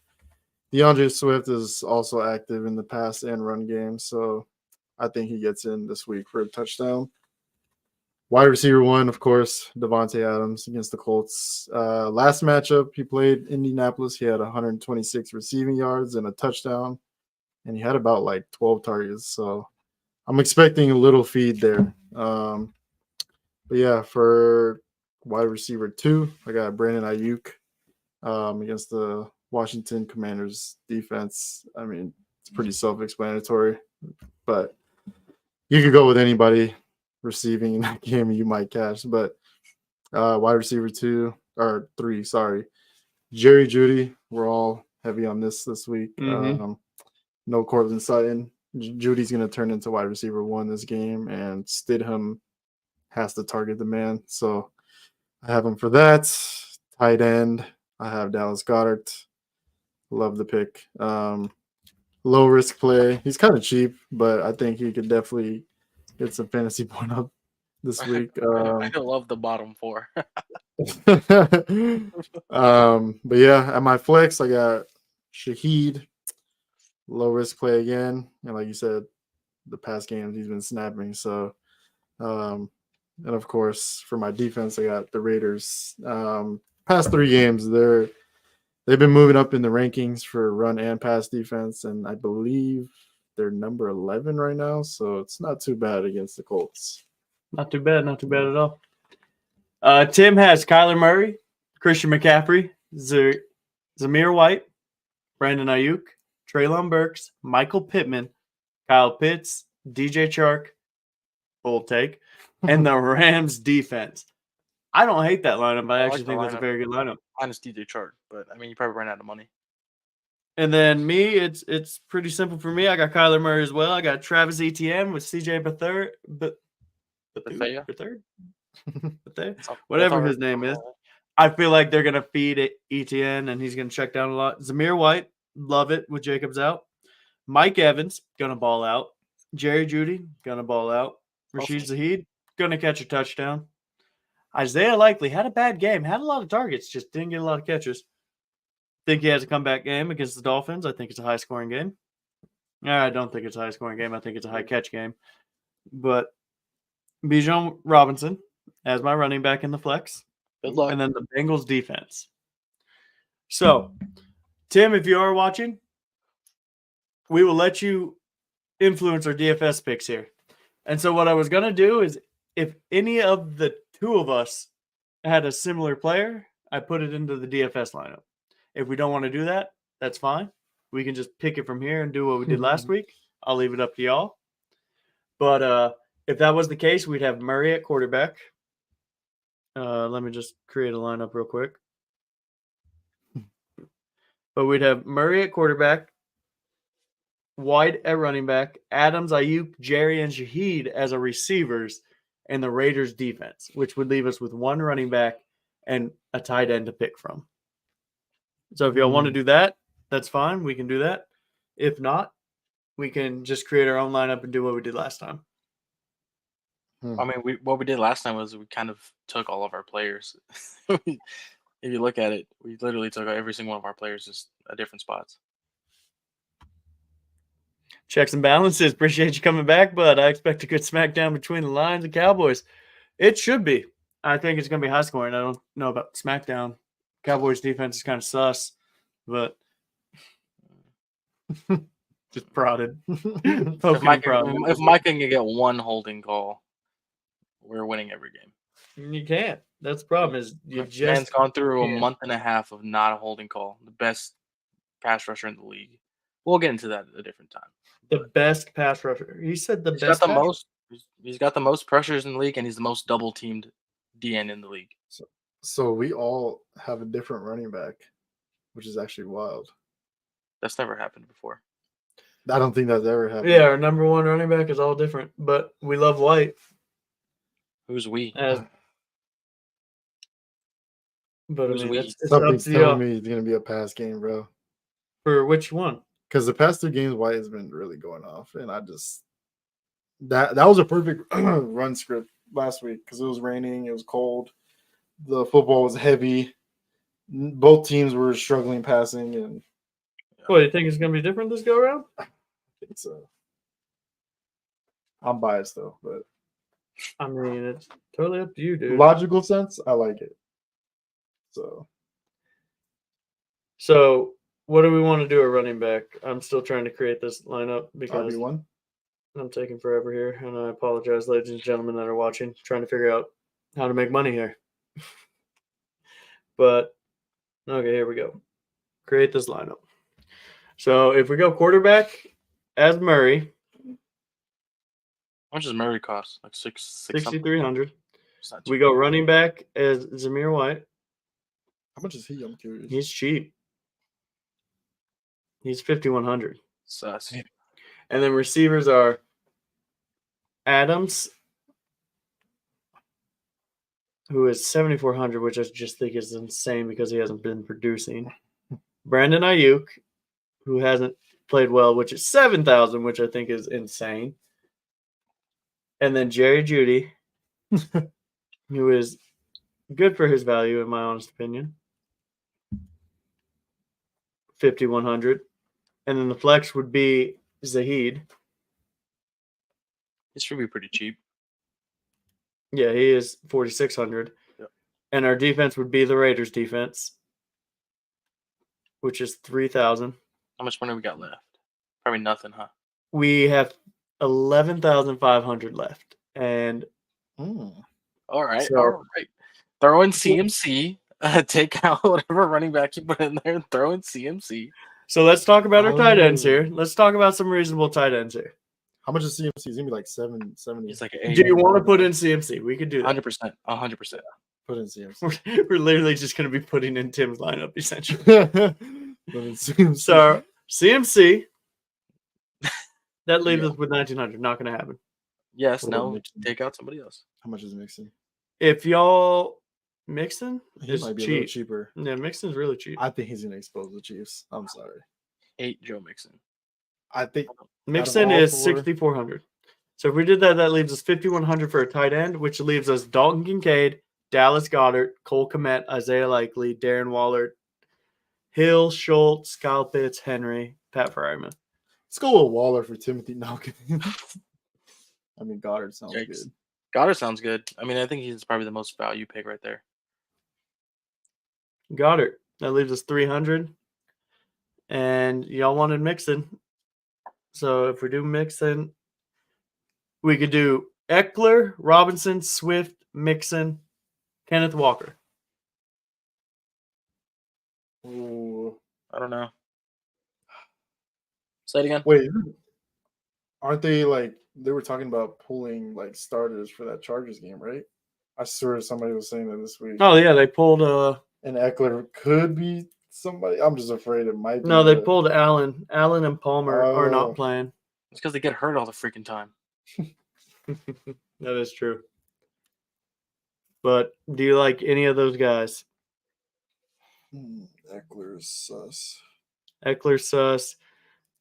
DeAndre Swift is also active in the pass and run game, so I think he gets in this week for a touchdown. Wide receiver 1, of course, Devontae Adams against the Colts. Last matchup, he played Indianapolis. He had 126 receiving yards and a touchdown, and he had about like 12 targets. So I'm expecting a little feed there. But yeah, for wide receiver 2, I got Brandon Ayuk against the Washington Commanders defense. I mean, it's pretty self-explanatory, but you could go with anybody receiving in that game you might catch. But wide receiver 3, sorry, Jerry Jeudy. We're all heavy on this week. Mhm. No Cortland Sutton. Judy's going to turn into wide receiver 1 this game, and Stidham has to target the man. So I have him for that. Tight end, I have Dallas Goedert. Love the pick. Low risk play. He's kind of cheap, but I think he could definitely get some fantasy point up this week. I don't love the bottom 4. But yeah, at my flex, I got Shaheed. Low risk play again. And like you said, the past games he's been snapping. So and of course for my defense, I got the Raiders. Past 3 games, they've been moving up in the rankings for run and pass defense, and I believe they're number 11 right now, so it's not too bad against the Colts. Not too bad. Not too bad at all. Tim has Kyler Murray, Christian McCaffrey, Zamir White, Brandon Ayuk, Treylon Burks, Michael Pittman, Kyle Pitts, DJ Chark, bold take, and the Rams defense. I don't hate that lineup. I I like actually the think that's a lineup. very good lineup. Minus DJ Chark, but I mean, you probably ran out of money. And then me, it's pretty simple for me. I got Kyler Murray as well. I got Travis Etienne with CJ Beathard, whatever his name is. I feel like they're gonna feed Etienne, and he's gonna check down a lot. Zamir White, love it with Jacobs out. Mike Evans gonna ball out. Jerry Jeudy gonna ball out. Rashid Zahid gonna catch a touchdown. Isaiah Likely had a bad game, had a lot of targets, just didn't get a lot of catches. Think he has a comeback game against the Dolphins. I think it's a high-scoring game. I don't think it's a high-scoring game. I think it's a high-catch game. But Bijan Robinson as my running back in the flex. Good luck. And then the Bengals defense. So, Tim, if you are watching, we will let you influence our DFS picks here. And so what I was going to do is if any of the 2 of us had a similar player, I put it into the DFS lineup. If we don't want to do that, that's fine. We can just pick it from here and do what we did last week. I'll leave it up to y'all. But if that was the case, we'd have Murray at quarterback. Let me just create a lineup real quick. But we'd have Murray at quarterback, White at running back, Adams, Ayuk, Jerry, and Shaheed as our receivers, and the Raiders defense, which would leave us with 1 running back and a tight end to pick from. So if y'all want to do that, that's fine. We can do that. If not, we can just create our own lineup and do what we did last time. I mean, what we did last time was we kind of took all of our players. If you look at it, we literally took every single one of our players just at different spots. Checks and balances. Appreciate you coming back, but I expect a good smackdown between the Lions and Cowboys. It should be. I think it's going to be high scoring. I don't know about smackdown. Cowboys defense is kind of sus, but just prodded. If Poking and prodding. Micah can get one holding call, we're winning every game. You can't. That's the problem. Is you Man's just gone through a can't. month and a half of not a holding call. The best pass rusher in the league. We'll get into that at a different time. The best pass rusher. He said the He's best. got the most. He's got the most pressures in the league, and he's the most double teamed DN in the league. So we all have a different running back, which is actually wild. That's never happened before. I don't think that's ever happened. Yeah, our number one running back is all different, but we love White. Who's we? But Who's I mean, we? it's up Something's to you. telling me it's gonna be a pass game, bro. For which one? Because the past 2 games, White has been really going off, and I just that was a perfect run script last week because it was raining, it was cold, the football was heavy, both teams were struggling passing, and What, do you think it's going to be different this go around? I think so. I'm biased though, but I mean, it's totally up to you, dude. logical sense, I like it. So, what do we want to do at running back? I'm still trying to create this lineup because RB1. I'm taking forever here, and I apologize, ladies and gentlemen that are watching, trying to figure out how to make money here. But, okay, here we go. Create this lineup. So, if we go quarterback as Murray, How much does Murray cost? Like six something? 6,300. It's not We cheap. go running back as Zamir White. How much is he? I'm curious. He's cheap. He's 5,100. Sus. And then receivers are Adams, who is 7,400, which I just think is insane because he hasn't been producing. Brandon Ayuk, who hasn't played well, which is 7,000, which I think is insane. And then Jerry Jeudy, who is good for his value, in my honest opinion. 5,100. And then the flex would be Zahid. This should be pretty cheap. Yeah, he is 4,600. Yep. And our defense would be the Raiders defense, which is 3,000. How much money we got left? Probably nothing, huh? We have 11,500 left. And All right. So- All right. Throw in CMC. Take out whatever running back you put in there and throw in CMC. so let's talk about our tight ends Oh. here. Let's talk about some reasonable tight ends here. How much is CMC? He's gonna be like 770. He's like Do you want to put in CMC? We could do that. 100%. 100%. Put in CMC. We're literally just going to be putting in Tim's lineup, essentially. Put in CMC. So, CMC, that leaves Yeah. us with 1,900. Not going to happen. Yes. What about No. Mixon? Take out somebody else. How much is Mixon? If y'all Mixon He is might be a little cheap. cheaper. Yeah, Mixon's really cheap. I think he's gonna expose the Chiefs. I'm sorry. Hate Joe Mixon. I think Mixon all is four- 6,400. So if we did that, that leaves us 5,100 for a tight end, which leaves us Dalton Kincaid, Dallas Goedert, Cole Kmet, Isaiah Likely, Darren Waller, Hill, Schultz, Kyle Pitts, Henry, Pat Fryerman. let's go with Waller for Timothy. No, I mean Goddard sounds Yikes. good. Goddard sounds good. I mean, I think he's probably the most value pick right there. Goddard. That leaves us 300. And y'all wanted Mixon. So if we do Mixon, we could do Eckler, Robinson, Swift, Mixon, Kenneth Walker. Ooh. I don't know. Say it again. Wait, aren't they like they were talking about pulling like starters for that Chargers game, right? I swear somebody was saying that this week. Oh, yeah, they pulled And Eckler could be somebody. I'm just afraid it might be. no, they the- pulled Allen. Allen and Palmer are Oh. not playing. It's because they get hurt all the freaking time. That is true. But do you like any of those guys? Eckler's sus. Eckler, Sus,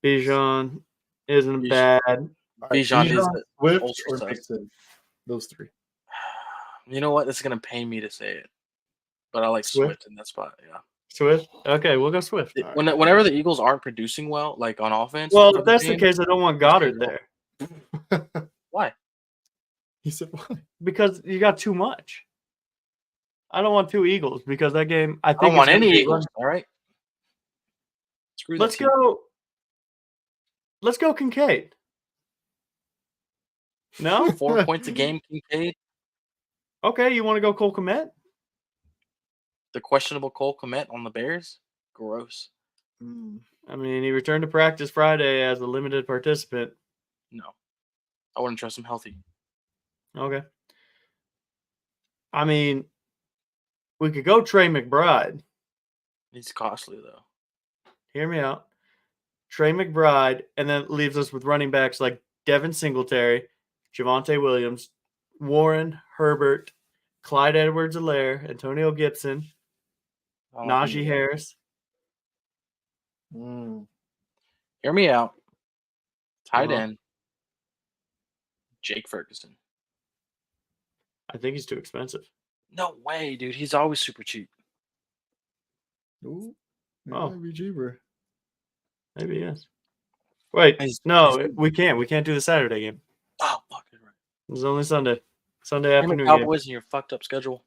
Bijan isn't Bijan. bad. All right, Bijan is Bijan, Swift ultra or sus. Mixon? Those three. You know what? It's gonna pain me to say it, but I like Swift? Swift in that spot. Yeah. Swift? Okay, we'll go Swift. All right. Whenever the Eagles aren't producing well, like on offense, Well, for if the that's the game, case, I don't want I say Goddard roll. there Why? He said, "Why?" because you got too much. I don't want two Eagles because that game, I I think don't want it's gonna any be Eagles. All right. Screw that Let's team. go. Let's go Kincaid. No? 4 points a game, Kincaid. Okay, you want to go Cole Kmet? The questionable Cole Kmet on the Bears. Gross. Mm, I mean, he returned to practice Friday as a limited participant. No, I wouldn't trust him healthy. Okay. I mean, we could go Trey McBride. He's costly though. Hear me out. Trey McBride, and then it leaves us with running backs like Devin Singletary, Javonte Williams, Warren, Herbert, Clyde Edwards-Helaire, Antonio Gibson, I don't know if Najee you- Harris. mm. Hear me out. Tight Uh-huh. end. Jake Ferguson. I think he's too expensive. No way, dude. He's always super cheap. Ooh, it Oh. might be cheaper. Maybe yes. Wait, He's- no, he's- we can't. We can't do the Saturday game. Oh, fuck. You're right. It's only Sunday. Sunday Damn it, afternoon game. Cowboys and your fucked up schedule.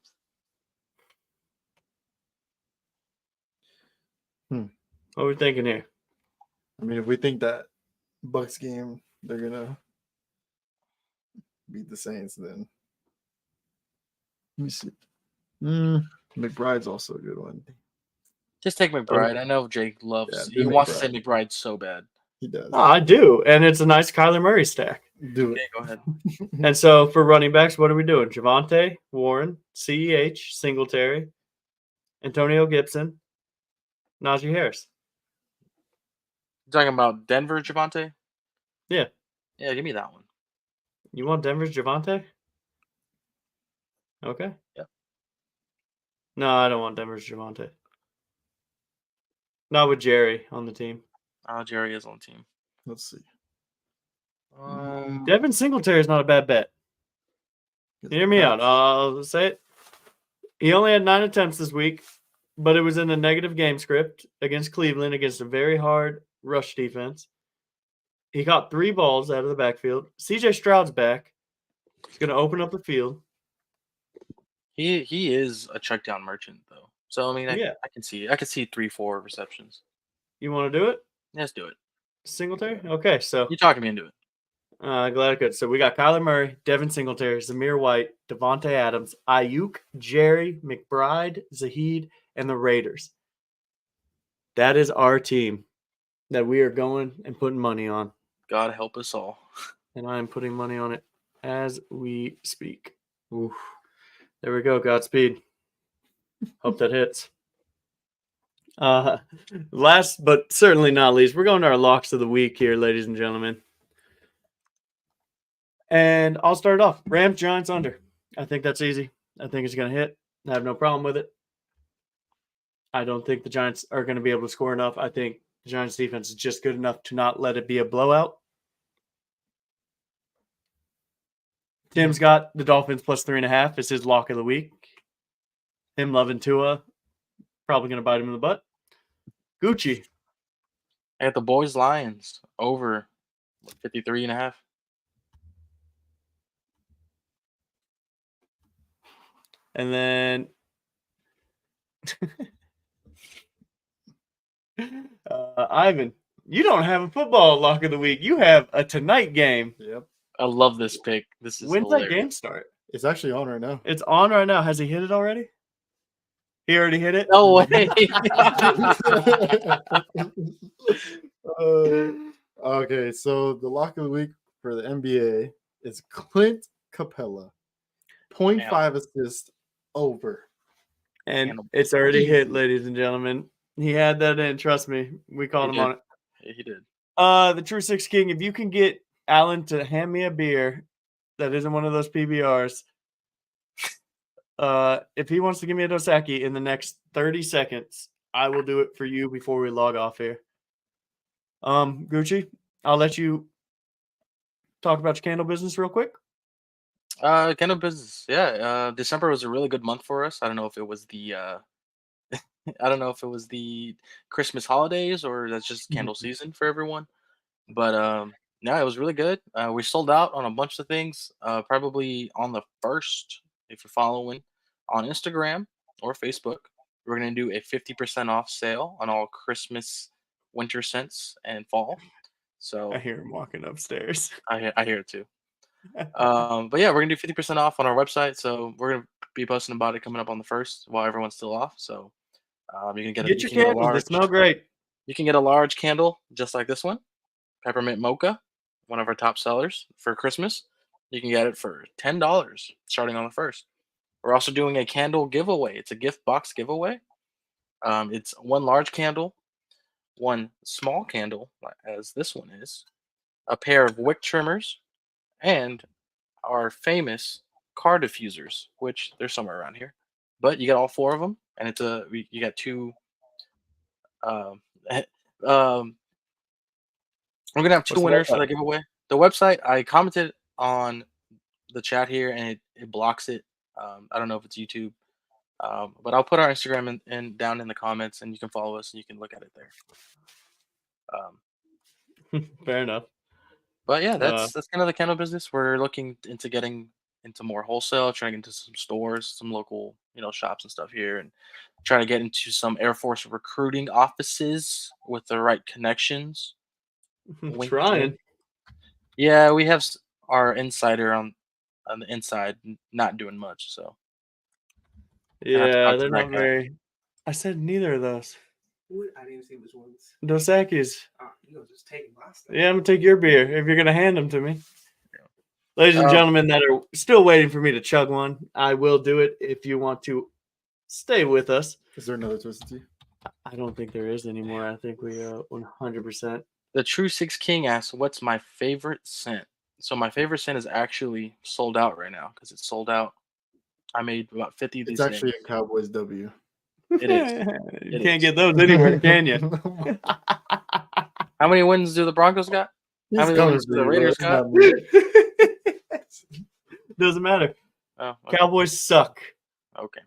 What are we thinking here? I mean, if we think that Bucks game they're gonna beat the Saints, then let me see. McBride's also a good one. Just take McBride. I know Jake loves. Yeah, he do wants to say McBride. McBride so bad. He does. Oh, I do, and it's a nice Kyler Murray stack. Do Okay, it. go ahead. And so for running backs, what are we doing? Javonte, Warren, CEH, Singletary, Antonio Gibson, Najee Harris. You talking about Denver, Javante? Yeah. Yeah, give me that one. You want Denver's Javonte? Okay. Yep. No, I don't want Denver's Javonte. Not with Jerry on the team. Jerry is on the team. Let's see. Devin Singletary is not a bad bet. Hear me out. I'll say it. He only had 9 attempts this week, but it was in a negative game script against Cleveland against a very hard rush defense. He caught 3 balls out of the backfield. CJ Stroud's back. He's going to open up the field. He is a check down merchant though. So I mean, Yeah. I can see 3-4 receptions. You want to do it? Let's do it. Singletary? Okay, so You talking me into it. glad I could. So we got Kyler Murray, Devin Singletary, Zamir White, Devontae Adams, Ayuk, Jerry, McBride, Zahid, and the Raiders. That is our team that we are going and putting money on. God help us all. And I am putting money on it as we speak. Oof. There we go. Godspeed. Hope that hits. Last but certainly not least, we're going to our locks of the week here, ladies and gentlemen. And I'll start off. Rams Giants under. I think that's easy. I think it's going to hit. I have no problem with it. I don't think the Giants are going to be able to score enough. I think the Giants defense is just good enough to not let it be a blowout. Tim's got the Dolphins plus 3.5. It's his lock of the week. Him loving Tua. Probably going to bite him in the butt. Gucci. I got the boys Lions over 53.5. And then Ivan, you don't have a football lock of the week. You have a tonight game. Yep. I love this pick. This is When's hilarious. that game start? It's actually on right now. It's on right now. Has he hit it already? He already hit it? No way. Okay, so the lock of the week for the NBA is Clint Capella. 0.5 assist over. And Animal. it's already hit, ladies and gentlemen. He had that in. Trust me. We called He him on did. it. He did. The True Six King, if you can get Alan to hand me a beer that isn't one of those PBRs, if he wants to give me a Dos Equis in the next 30 seconds, I will do it for you before we log off here. Gucci, I'll let you talk about your candle business real quick. Candle business. Yeah. December was a really good month for us. I don't know if it was the I don't know if it was the Christmas holidays or that's just candle season for everyone. But yeah, it was really good. We sold out on a bunch of things. Probably on the first, if you're following on Instagram or Facebook, we're gonna do a 50% off sale on all Christmas, winter scents, and fall. I So hear him walking upstairs. I hear it too. But yeah, we're gonna do 50% off on our website. So we're gonna be posting about it coming up on the first while everyone's still off. So Get you your can get a candles. They large smell great. candle just like this one, peppermint mocha, one of our top sellers for Christmas. You can get it for $10 starting on the first. We're also doing a candle giveaway. It's a gift box giveaway. It's one large candle, one small candle, as this one is, a pair of wick trimmers, and our famous car diffusers, which there's somewhere around here. But you get all four of them, and you got two. Um, um, we're gonna have two What's the winners for website? that giveaway. The website I commented on the chat here, and it blocks it. I don't know if it's YouTube, but I'll put our Instagram in down in the comments, and you can follow us and you can look at it there. Fair enough. But yeah, Uh, that's kind of the candle business. We're looking into getting into more wholesale, trying to get into some stores, some local, shops and stuff here, and trying to get into some Air Force recruiting offices with the right connections. Wink, wink. trying. Yeah, we have our insider on the inside, not doing much. So gonna have to Yeah, talk to they're that not guy. very. I said neither of those. What? I didn't see which ones. Dos Equis. You gonna just take my stuff. Yeah, I'm gonna take your beer if you're gonna hand them to me. Ladies and Um, gentlemen that are still waiting for me to chug one, I will do it if you want to stay with us. Is there another Twisted Tea? I don't think there is anymore. I think we 100%. the True Six King asks, "What's my favorite scent?" So my favorite scent is actually sold out right now because it's sold out. I made about 50 of It's these actually things. a Cowboys W. It is. You It can't is. get those anywhere, can you? How many wins do the Broncos got? How He's many coming wins do for the you, bro. Raiders It's got? not me. Doesn't matter. Oh, okay. Cowboys suck. Okay.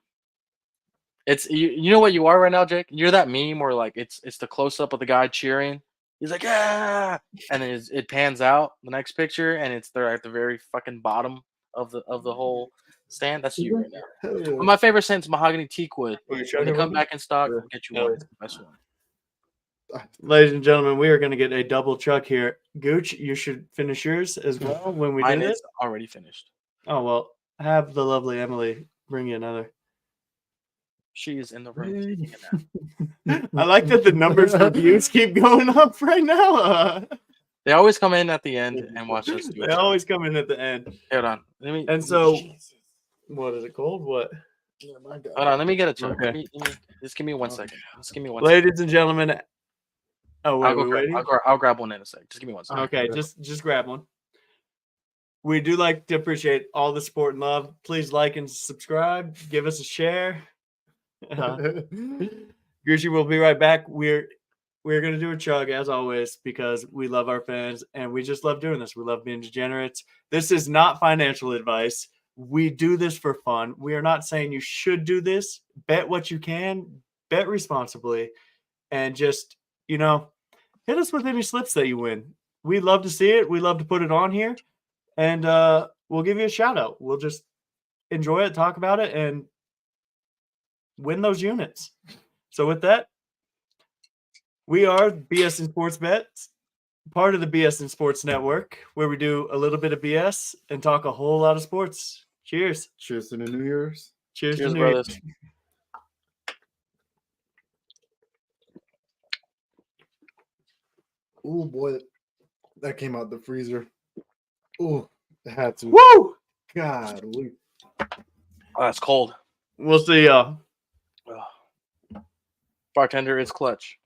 It's you know what you are right now, Jake? You're that meme where like it's the close up of the guy cheering. He's like, "Ah!" And then it pans out the next picture and they're at the very fucking bottom of the whole stand. That's you right now. Hell yeah. But my favorite scent is mahogany teakwood. Are you When they chugging come with me? back in stock, Yeah. we'll get you Hell one. yeah. It's the best one. Ladies and gentlemen, we are going to get a double chug here. Gooch, you should finish yours as well when we Mine do is this. already finished. Oh, well, have the lovely Emily bring you another. She is in the room taking a nap. I like that the numbers for views keep going up right now. They always come in at the end and watch us do They it. always come in at the end. Hold on. Let me. And so, what is it called? What? Yeah, my God. Hold on. Let me get a check. Okay. Just give me 1 second. Just give me 1 second. Ladies and gentlemen. Oh, wait, we're waiting? I'll grab one in a sec. Just give me 1 second. Okay, just grab one. We do like to appreciate all the support and love. Please like and subscribe. Give us a share. Gucci will be right back. We're gonna do a chug as always because we love our fans and we just love doing this. We love being degenerates. This is not financial advice. We do this for fun. We are not saying you should do this. Bet what you can, bet responsibly, and just hit us with any slips that you win. We love to see it. We love to put it on here, and we'll give you a shout out. We'll just enjoy it, talk about it, and win those units. So with that, we are BS in Sports Bets, part of the BS in Sports Network, where we do a little bit of BS and talk a whole lot of sports. Cheers. Cheers to the New Year's. Cheers Cheers, to New Year. brothers. Oh boy, that came out the freezer. Oh, it had to. Woo! God, Oh, that's cold. We'll see y'all. Bartender is clutch.